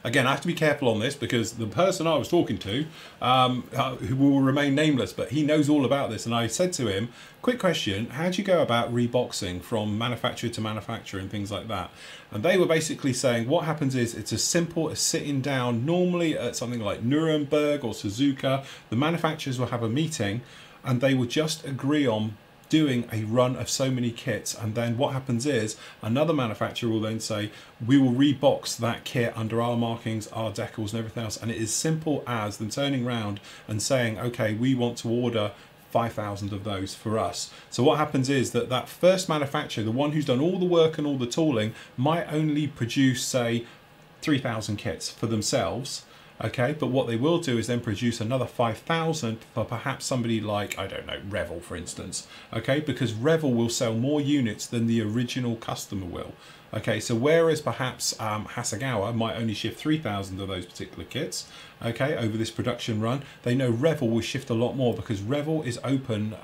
Again, I have to be careful on this, because the person I was talking to, who will remain nameless, but he knows all about this, and I said to him, quick question, how do you go about reboxing from manufacturer to manufacturer and things like that? And they were basically saying what happens is it's as simple as sitting down normally at something like Nuremberg or Suzuka. The manufacturers will have a meeting and they will just agree on doing a run of so many kits, and then what happens is another manufacturer will then say we will rebox that kit under our markings, our decals and everything else, and it is simple as them turning around and saying, okay, we want to order 5,000 of those for us. So what happens is that that first manufacturer, the one who's done all the work and all the tooling, might only produce, say, 3,000 kits for themselves. Okay, but what they will do is then produce another 5,000 for perhaps somebody like, I don't know, Revel, for instance. Okay, because Revel will sell more units than the original customer will. Okay, so whereas perhaps Hasegawa might only shift 3,000 of those particular kits, okay, over this production run, they know Revel will shift a lot more because Revel is open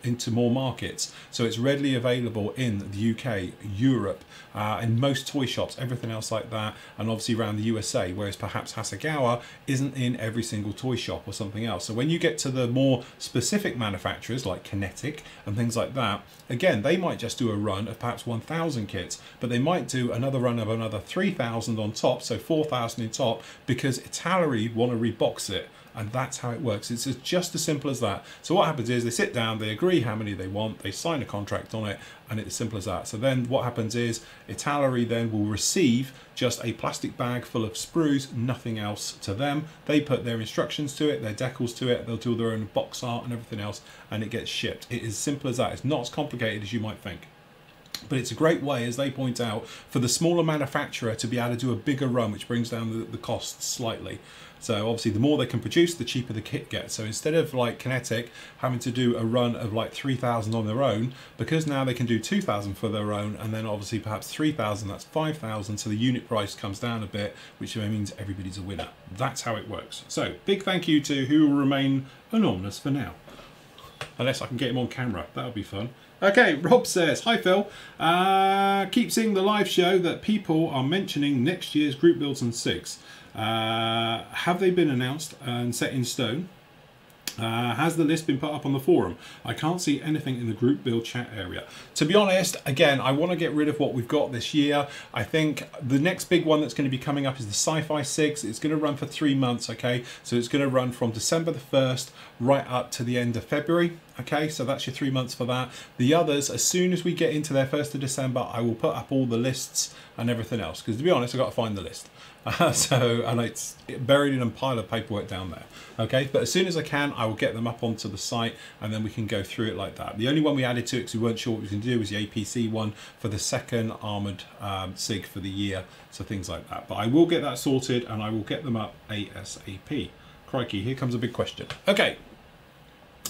into more markets. So it's readily available in the UK, Europe, in most toy shops, everything else like that, and obviously around the USA, whereas perhaps Hasegawa isn't in every single toy shop or something else. So when you get to the more specific manufacturers like Kinetic and things like that, again, they might just do a run of perhaps 1,000 kits, but they might do another run of another 3,000 on top, so 4,000 in top, because Italy want to rebox it. And that's how it works. It's just as simple as that. So what happens is they sit down, they agree how many they want, they sign a contract on it, and it's as simple as that. So then what happens is Italy then will receive just a plastic bag full of sprues, nothing else to them. They put their instructions to it, their decals to it, they'll do their own box art and everything else, and it gets shipped. It is as simple as that. It's not as complicated as you might think. But it's a great way, as they point out, for the smaller manufacturer to be able to do a bigger run, which brings down the costs slightly. So obviously the more they can produce, the cheaper the kit gets. So instead of like Kinetic having to do a run of like 3,000 on their own, because now they can do 2,000 for their own, and then obviously perhaps 3,000, that's 5,000. So the unit price comes down a bit, which means everybody's a winner. That's how it works. So big thank you to who will remain anonymous for now. Unless I can get him on camera, that'll be fun. Okay, Rob says, hi Phil, keep seeing the live show that people are mentioning next year's group builds and SIGs. Have they been announced and set in stone? Has the list been put up on the forum? I can't see anything in the group build chat area. To be honest, again, I want to get rid of what we've got this year. I think the next big one that's going to be coming up is the Sci-Fi 6. It's going to run for 3 months, okay? So it's going to run from December the 1st right up to the end of February. Okay, so that's your 3 months for that. The others, as soon as we get into their 1st of December, I will put up all the lists and everything else. Because to be honest, I've got to find the list. And it's buried in a pile of paperwork down there. Okay, but as soon as I can, I will get them up onto the site and then we can go through it like that. The only one we added to it because we weren't sure what we can do was the APC one for the second armoured SIG for the year. So things like that. But I will get that sorted and I will get them up ASAP. Crikey, here comes a big question. Okay.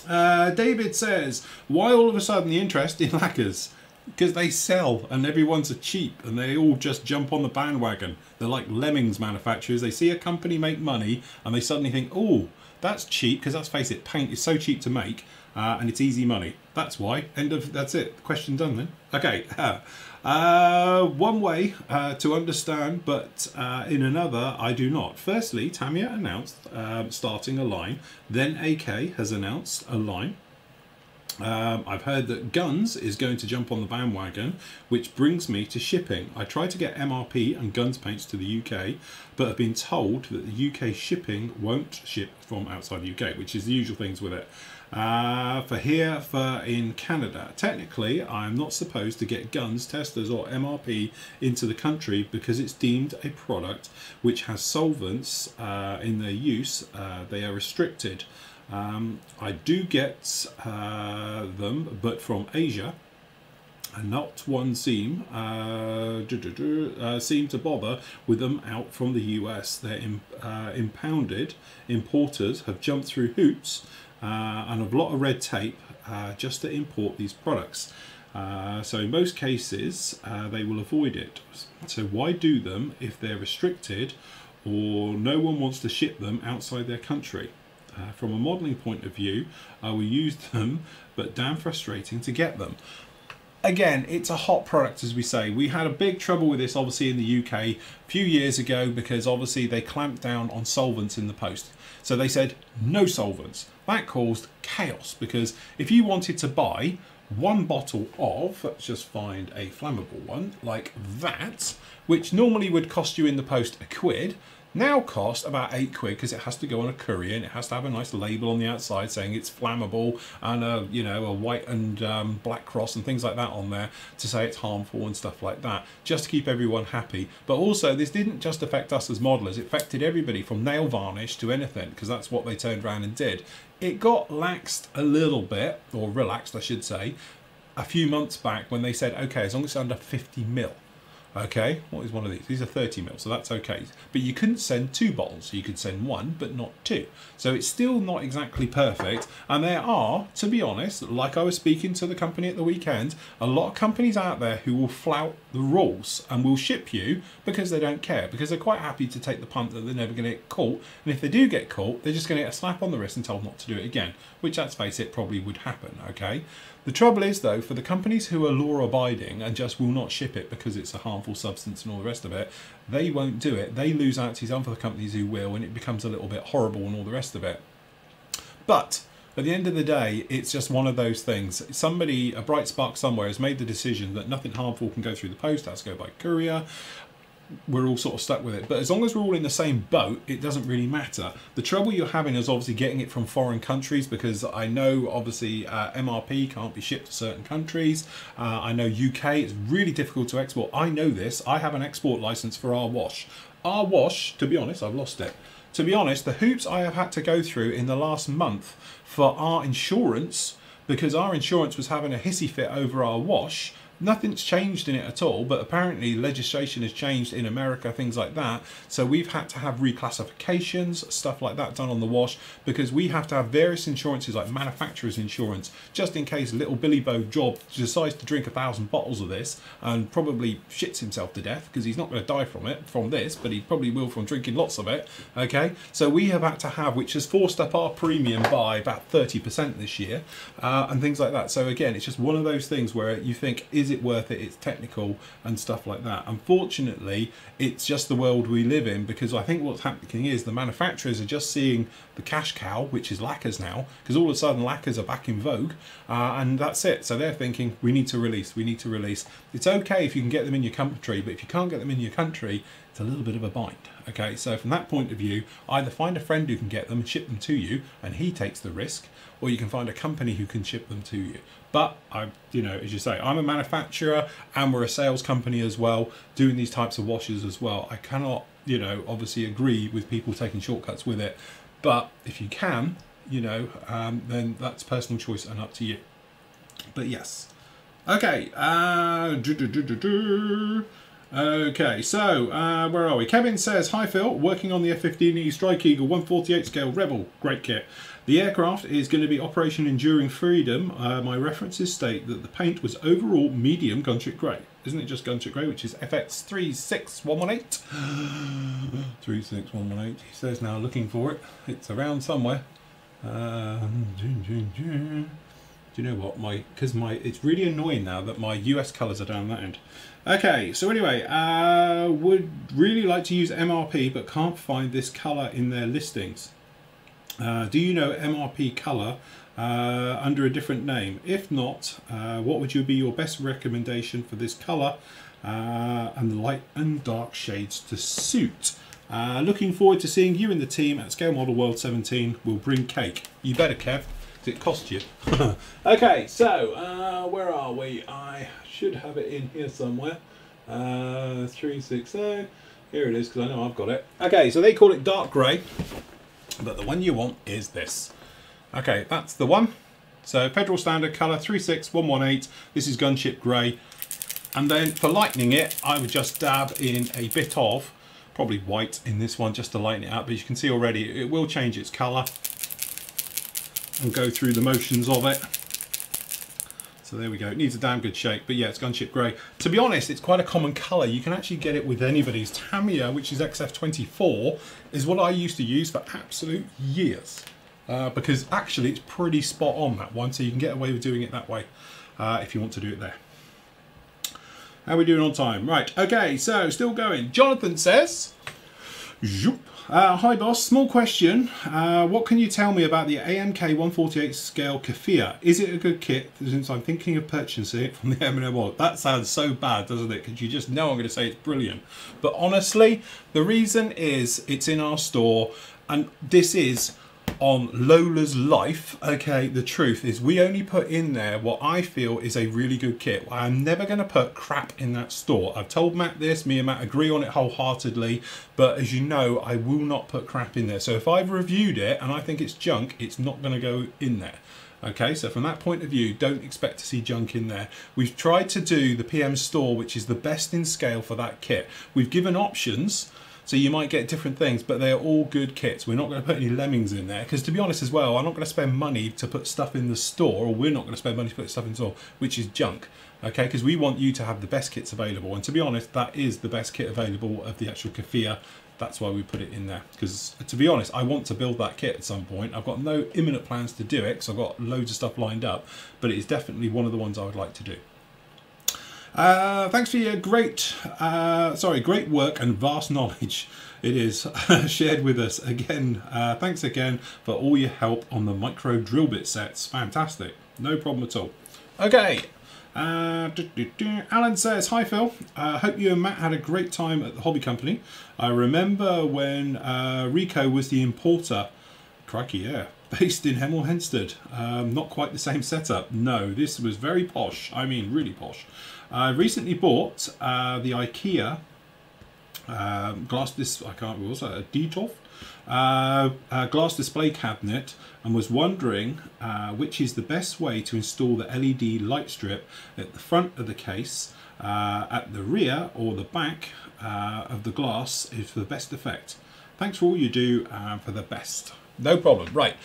David says, why all of a sudden the interest in lacquers? Because they sell and everyone's a cheap and they all just jump on the bandwagon. They're like lemmings manufacturers. They see a company make money and they suddenly think, oh, that's cheap, because let's face it, paint is so cheap to make and it's easy money. That's why. That's it. Question done then. Okay. One way to understand, but in another, I do not. Firstly, Tamiya announced starting a line. Then AK has announced a line. I've heard that Guns is going to jump on the bandwagon, which brings me to shipping. I tried to get MRP and Guns paints to the UK, but have been told that the UK shipping won't ship from outside the UK, which is the usual things with it. For in Canada, technically I'm not supposed to get Guns, testers or MRP into the country because it's deemed a product which has solvents in their use. They are restricted. I do get them, but from Asia, and not one seem to bother with them out from the US. Their impounded importers have jumped through hoops and a lot of red tape just to import these products. So in most cases, they will avoid it. So why do them if they're restricted or no one wants to ship them outside their country? From a modelling point of view, I will use them, but damn frustrating to get them. Again, it's a hot product, as we say. We had a big trouble with this, obviously, in the UK a few years ago, because obviously they clamped down on solvents in the post. So they said, no solvents. That caused chaos, because if you wanted to buy one bottle of, let's just find a flammable one, like that, which normally would cost you in the post £1, now cost about £8 because it has to go on a courier and it has to have a nice label on the outside saying it's flammable and a white and black cross and things like that on there to say it's harmful and stuff like that, just to keep everyone happy. But also this didn't just affect us as modelers, it affected everybody from nail varnish to anything, because that's what they turned around and did. It got laxed a little bit, or relaxed I should say, a few months back when they said, okay, as long as it's under 50 mil. Okay, what is one of these? These are 30 mil, so that's okay. But you couldn't send 2 bottles. You could send 1, but not 2. So it's still not exactly perfect. And there are, to be honest, like I was speaking to the company at the weekend, a lot of companies out there who will flout the rules and will ship you because they don't care, because they're quite happy to take the punt that they're never going to get caught. And if they do get caught, they're just going to get a slap on the wrist and told not to do it again, which, let's face it, probably would happen, okay? The trouble is, though, for the companies who are law-abiding and just will not ship it because it's a harmful substance and all the rest of it, they won't do it. They lose out to these other companies who will, and it becomes a little bit horrible and all the rest of it. But at the end of the day, it's just one of those things. Somebody, a bright spark somewhere, has made the decision that nothing harmful can go through the post, has to go by courier. We're all sort of stuck with it, but as long as we're all in the same boat, it doesn't really matter. The trouble you're having is obviously getting it from foreign countries, because I know obviously MRP can't be shipped to certain countries. I know UK, it's really difficult to export. I know this. I have an export license for our wash. Our wash, to be honest, I've lost it. To be honest, the hoops I have had to go through in the last month for our insurance, because our insurance was having a hissy fit over our wash. Nothing's changed in it at all, but apparently legislation has changed in America, things like that. So we've had to have reclassifications, stuff like that done on the wash, because we have to have various insurances like manufacturer's insurance, just in case little Billy Bo Job decides to drink 1,000 bottles of this and probably shits himself to death, because he's not going to die from this, but he probably will from drinking lots of it. Okay, so we have had to have, which has forced up our premium by about 30% this year, and things like that. So again, it's just one of those things where you think, is it worth it? It's technical and stuff like that. Unfortunately, it's just the world we live in, because I think what's happening is the manufacturers are just seeing the cash cow, which is lacquers now, because all of a sudden lacquers are back in vogue, and that's it. So they're thinking, we need to release, we need to release. It's okay if you can get them in your country, but if you can't get them in your country, it's a little bit of a bind. Okay, so from that point of view, either find a friend who can get them and ship them to you, and he takes the risk, or you can find a company who can ship them to you. But you know, as you say, I'm a manufacturer and we're a sales company as well, doing these types of washes as well. I cannot, you know, obviously agree with people taking shortcuts with it. But if you can, you know, then that's personal choice and up to you. But yes. Okay. Okay, so where are we? Kevin says, hi Phil, working on the F-15E Strike Eagle 148 scale Rebel, great kit. The aircraft is going to be Operation Enduring Freedom. My references state that the paint was overall medium gunship grey. Isn't it just gunship grey, which is FX 36118? 36118, he says now, looking for it. It's around somewhere. Do you know what, it's really annoying now that my US colours are down that end. Okay, so anyway, would really like to use MRP but can't find this colour in their listings. Do you know MRP colour under a different name? If not, what would be your best recommendation for this colour and the light and dark shades to suit? Looking forward to seeing you and the team at Scale Model World 17. We'll bring cake. You better, Kev. It cost you. Okay, so where are we? I should have it in here somewhere. 360. Here it is, because I know I've got it. Okay, so they call it dark grey, but the one you want is this. Okay, that's the one. So Federal Standard colour 36118. This is gunship grey. And then for lightening it, I would just dab in a bit of probably white in this one just to lighten it up. But you can see already it will change its colour and go through the motions of it. So there we go. It needs a damn good shake, but yeah, it's gunship grey. To be honest, it's quite a common colour. You can actually get it with anybody's. Tamiya, which is XF24, is what I used to use for absolute years. Because actually it's pretty spot on, that one, so you can get away with doing it that way if you want to do it there. How are we doing on time? Right, okay, so still going. Jonathan says, hi boss, small question. What can you tell me about the AMK 148 scale Kafia? Is it a good kit, since I'm thinking of purchasing it from the M&M World? That sounds so bad, doesn't it? Because you just know I'm going to say it's brilliant. But honestly, the reason is it's in our store, and this is on Lola's life. Okay, the truth is we only put in there what I feel is a really good kit. I'm never going to put crap in that store. I've told Matt this, me and Matt agree on it wholeheartedly, but as you know, I will not put crap in there. So if I've reviewed it and I think it's junk, it's not going to go in there. Okay, so from that point of view, don't expect to see junk in there. We've tried to do the PM store, which is the best in scale for that kit. We've given options, so you might get different things, but they're all good kits. We're not going to put any lemmings in there, because to be honest as well, I'm not going to spend money to put stuff in the store, or we're not going to spend money to put stuff in the store, which is junk. Okay, because we want you to have the best kits available, and to be honest, that is the best kit available of the actual Kafia. That's why we put it in there, because to be honest, I want to build that kit at some point. I've got no imminent plans to do it because I've got loads of stuff lined up, but it is definitely one of the ones I would like to do. Thanks for your great work and vast knowledge. It is shared with us again. Thanks again for all your help on the micro drill bit sets. Fantastic, no problem at all. Okay. Alan says, hi Phil, hope you and Matt had a great time at the hobby company. I remember when Rico was the importer. Crikey, yeah. Based in Hemel Hempstead. Not quite the same setup. No, this was very posh. I mean really posh. I recently bought the IKEA glass, I can't remember, was that a Detolf? Glass display cabinet, and was wondering which is the best way to install the LED light strip at the front of the case, at the rear or the back of the glass is for the best effect. Thanks for all you do for the best. No problem. Right,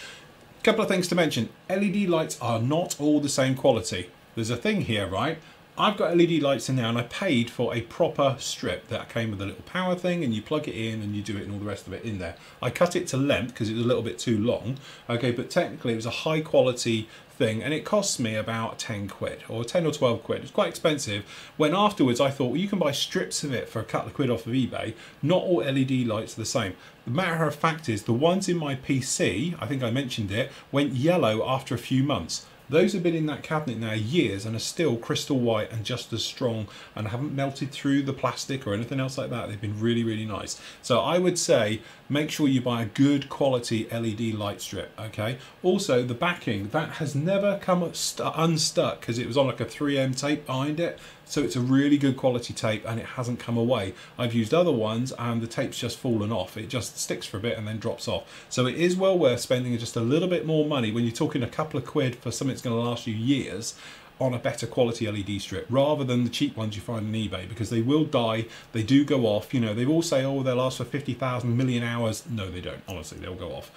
couple of things to mention. LED lights are not all the same quality. There's a thing here, right? I've got LED lights in now, and I paid for a proper strip that came with a little power thing, and you plug it in and you do it and all the rest of it in there. I cut it to length because it was a little bit too long, okay, but technically it was a high quality thing, and it cost me about 10 quid or 10 or 12 quid. It's quite expensive, when afterwards I thought, well, you can buy strips of it for a couple of quid off of eBay. Not all LED lights are the same. The matter of fact is, the ones in my PC, I think I mentioned it, went yellow after a few months. Those have been in that cabinet now years and are still crystal white and just as strong, and haven't melted through the plastic or anything else like that. They've been really, really nice. So I would say make sure you buy a good quality LED light strip, okay? Also, the backing, that has never come unstuck because it was on like a 3M tape behind it. So it's a really good quality tape and it hasn't come away. I've used other ones and the tape's just fallen off. It just sticks for a bit and then drops off. So it is well worth spending just a little bit more money when you're talking a couple of quid for something that's going to last you years on a better quality LED strip, rather than the cheap ones you find on eBay, because they will die, they do go off. You know, they all say, oh, they'll last for 50,000 million hours. No, they don't. Honestly, they'll go off.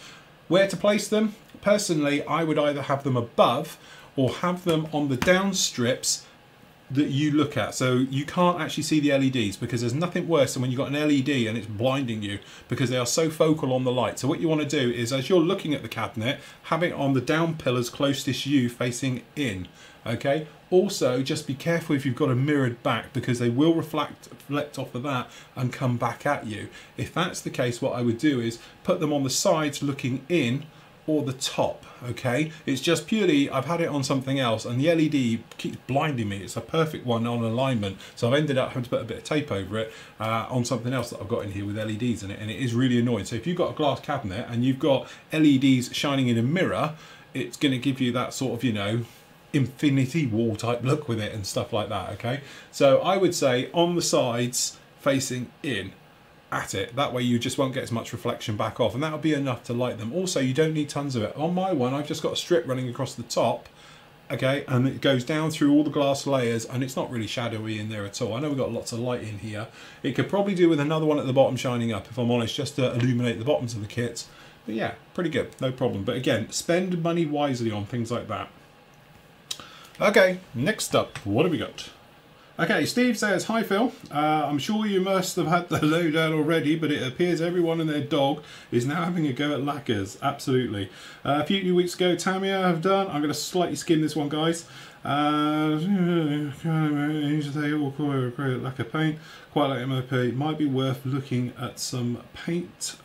Where to place them? Personally, I would either have them above or have them on the down strips that you look at, so you can't actually see the LEDs, because there's nothing worse than when you've got an LED and it's blinding you because they are so focal on the light. So what you want to do is, as you're looking at the cabinet, have it on the down pillars closest to you facing in. Okay, also just be careful if you've got a mirrored back, because they will reflect off of that and come back at you. If that's the case, what I would do is put them on the sides looking in, or the top. Okay, it's just purely, I've had it on something else and the LED keeps blinding me. It's a perfect one on alignment, so I've ended up having to put a bit of tape over it on something else that I've got in here with LEDs in it, and it is really annoying. So if you've got a glass cabinet and you've got LEDs shining in a mirror, it's going to give you that sort of, you know, infinity wall type look with it and stuff like that. Okay, so I would say on the sides facing in at it, that way you just won't get as much reflection back off, and that'll be enough to light them. Also, you don't need tons of it. On my one, I've just got a strip running across the top, okay, and it goes down through all the glass layers, and it's not really shadowy in there at all. I know we've got lots of light in here. It could probably do with another one at the bottom shining up, if I'm honest, just to illuminate the bottoms of the kits. But yeah, pretty good, no problem. But again, spend money wisely on things like that. Okay, next up, what have we got? Okay, Steve says, hi Phil, I'm sure you must have had the lowdown already, but it appears everyone and their dog is now having a go at lacquers. Absolutely. A few weeks ago, Tamiya have done, I'm going to slightly skim this one, guys. They all call it acrylic lacquer paint, quite like MOP. Might be worth looking at some paint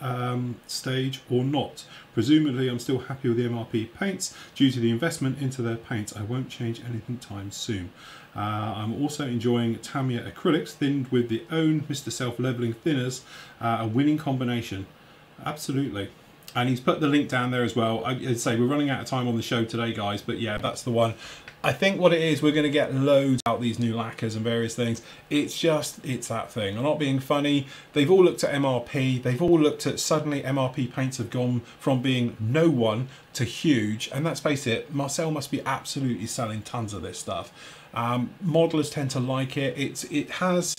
stage or not. Presumably I'm still happy with the MRP paints due to the investment into their paints. I won't change anything time soon. I'm also enjoying Tamiya acrylics thinned with the own Mr. Self Leveling thinners, a winning combination. Absolutely. And he's put the link down there as well. I'd say we're running out of time on the show today, guys, but yeah, that's the one. I think what it is, we're going to get loads out these new lacquers and various things. It's that thing. I'm not being funny. They've all looked at MRP. They've all looked at, suddenly MRP paints have gone from being no one to huge. And let's face it, Marcel must be absolutely selling tons of this stuff. Modelers tend to like it. It has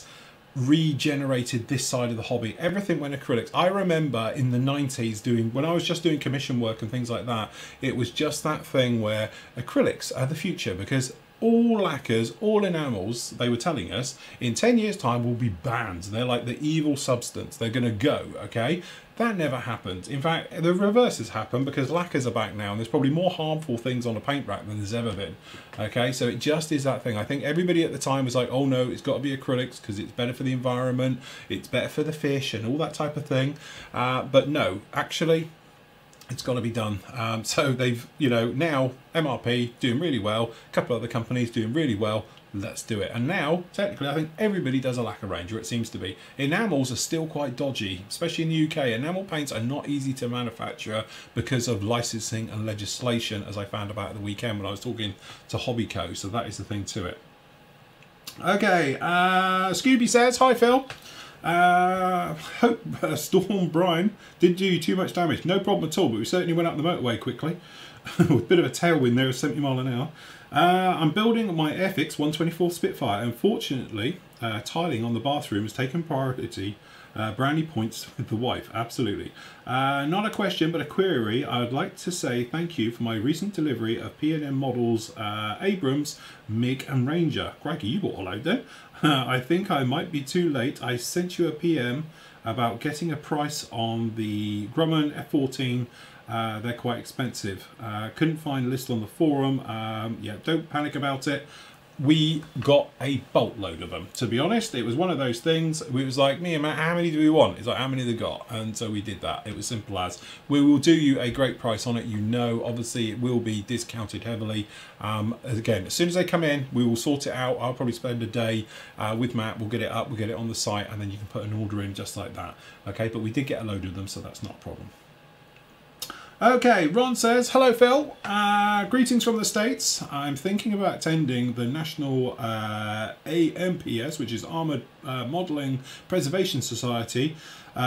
regenerated this side of the hobby. Everything went acrylics. I remember in the 90s when I was just doing commission work and things like that, it was just that thing where acrylics are the future, because all lacquers, all enamels, they were telling us, in 10 years time will be banned. They're like the evil substance. They're going to go, okay? That never happened. In fact, the reverse has happened, because lacquers are back now and there's probably more harmful things on a paint rack than there's ever been. Okay, so it just is that thing. I think everybody at the time was like, oh no, it's got to be acrylics because it's better for the environment, it's better for the fish and all that type of thing. But no, actually, it's got to be done. So they've, now MRP doing really well, a couple of other companies doing really well. Let's do it. And now, technically, I think everybody does a lacquer range, or it seems to be. Enamels are still quite dodgy, especially in the UK. Enamel paints are not easy to manufacture because of licensing and legislation, as I found about at the weekend when I was talking to Hobbyco. So that is the thing to it. Okay, Scooby says, hi Phil. Hope Storm Brian didn't do you too much damage. No problem at all, but we certainly went up the motorway quickly. With a bit of a tailwind there of 70 mile an hour. I'm building my Airfix 124 Spitfire. Unfortunately, tiling on the bathroom has taken priority. Brownie points with the wife, absolutely. Not a question, but a query. I would like to say thank you for my recent delivery of P&M models Abrams, MiG and Ranger. Crikey, you bought a load then. I think I might be too late. I sent you a PM about getting a price on the Grumman F14. They're quite expensive. Couldn't find a list on the forum. Yeah, don't panic about it. We got a boatload of them. To be honest, it was one of those things. It was like, me and Matt, how many do we want? It's like, how many they got? And so we did that. It was simple as. We will do you a great price on it. Obviously it will be discounted heavily. Again, as soon as they come in, we will sort it out. I'll probably spend a day with Matt. We'll get it up, we'll get it on the site, and then you can put an order in just like that. Okay, but we did get a load of them, so that's not a problem. Okay, Ron says, hello Phil, greetings from the States. I'm thinking about attending the National AMPS, which is Armoured Modelling Preservation Society,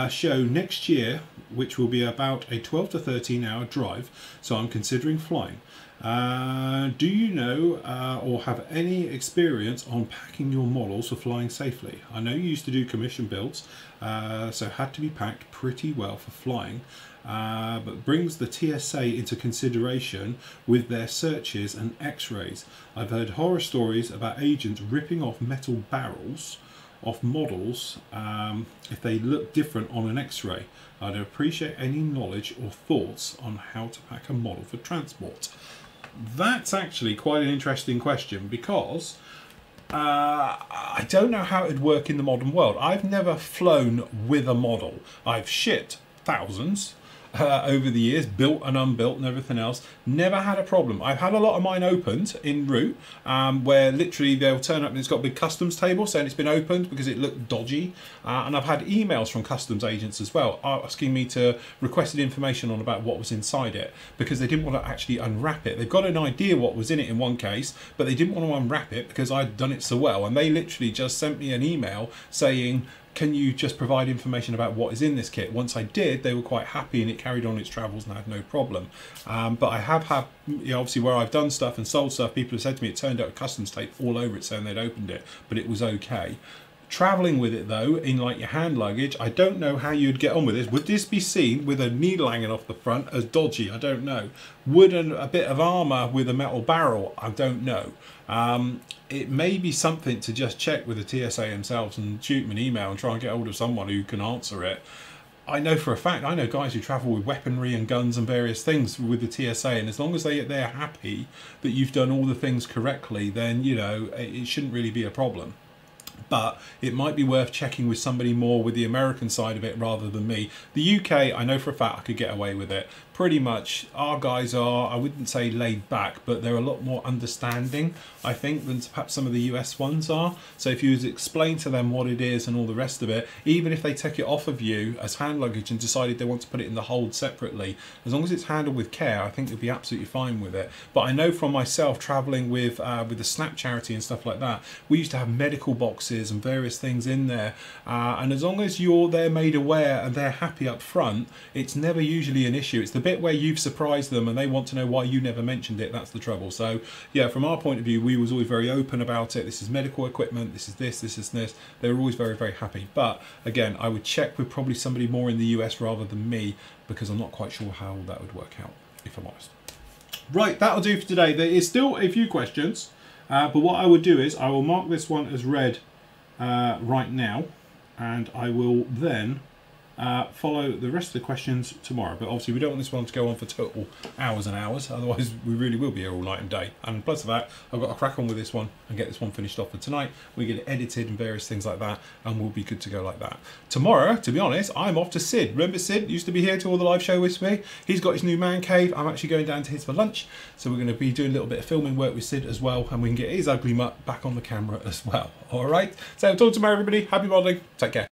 show next year, which will be about a 12 to 13 hour drive, so I'm considering flying. Do you know or have any experience on packing your models for flying safely? I know you used to do commission builds, so had to be packed pretty well for flying. But brings the TSA into consideration with their searches and x-rays. I've heard horror stories about agents ripping off metal barrels off models if they look different on an x-ray. I'd appreciate any knowledge or thoughts on how to pack a model for transport. That's actually quite an interesting question, because I don't know how it would work in the modern world. I've never flown with a model. I've shipped thousands over the years, built and unbuilt and everything else. Never had a problem. I've had a lot of mine opened en route, where literally they'll turn up and it's got a big customs table saying it's been opened because it looked dodgy. And I've had emails from customs agents as well asking me to requested information on about what was inside it, because they didn't want to actually unwrap it. They've got an idea what was in it in one case, but they didn't want to unwrap it because I'd done it so well. And they literally just sent me an email saying, can you just provide information about what is in this kit? Once I did, they were quite happy and it carried on its travels and I had no problem. But I have had, obviously where I've done stuff and sold stuff, people have said to me it turned out customs tape all over it saying they'd opened it, but it was okay. Traveling with it though, in like your hand luggage, I don't know how you'd get on with this. Would this be seen with a needle hanging off the front as dodgy? I don't know. Would a bit of armour with a metal barrel? I don't know. It may be something to just check with the TSA themselves and shoot them an email and try and get hold of someone who can answer it. I know for a fact, I know guys who travel with weaponry and guns and various things with the TSA, and as long as they're happy that you've done all the things correctly, then, it shouldn't really be a problem. But it might be worth checking with somebody more with the American side of it rather than me. The UK, I know for a fact I could get away with it. pretty much our guys are, I wouldn't say laid back, but they're a lot more understanding, I think, than perhaps some of the US ones are. So if you explain to them what it is and all the rest of it, even if they take it off of you as hand luggage and decided they want to put it in the hold separately, as long as it's handled with care, I think you'll be absolutely fine with it. But I know from myself traveling with the SNAP charity and stuff like that, we used to have medical boxes and various things in there, and as long as they're made aware and they're happy up front, it's never usually an issue. It's the bit where you've surprised them and they want to know why you never mentioned it, that's the trouble. So yeah, from our point of view, we was always very open about it. This is medical equipment, this is this, this is this. They were always very, very happy. But again, I would check with probably somebody more in the US rather than me, because I'm not quite sure how that would work out, if I'm honest. Right, that'll do for today. There is still a few questions, but what I would do is I will mark this one as read right now, and I will then follow the rest of the questions tomorrow. But obviously we don't want this one to go on for total hours and hours, otherwise we really will be here all night and day. And plus of that, I've got to crack on with this one and get this one finished off for tonight. We get it edited and various things like that, and we'll be good to go like that. Tomorrow, to be honest, I'm off to Sid. Remember Sid used to be here to all the live show with me? He's got his new man cave. I'm actually going down to his for lunch, so we're going to be doing a little bit of filming work with Sid as well, and we can get his ugly mutt back on the camera as well. All right, so talk tomorrow everybody. Happy modelling. Take care.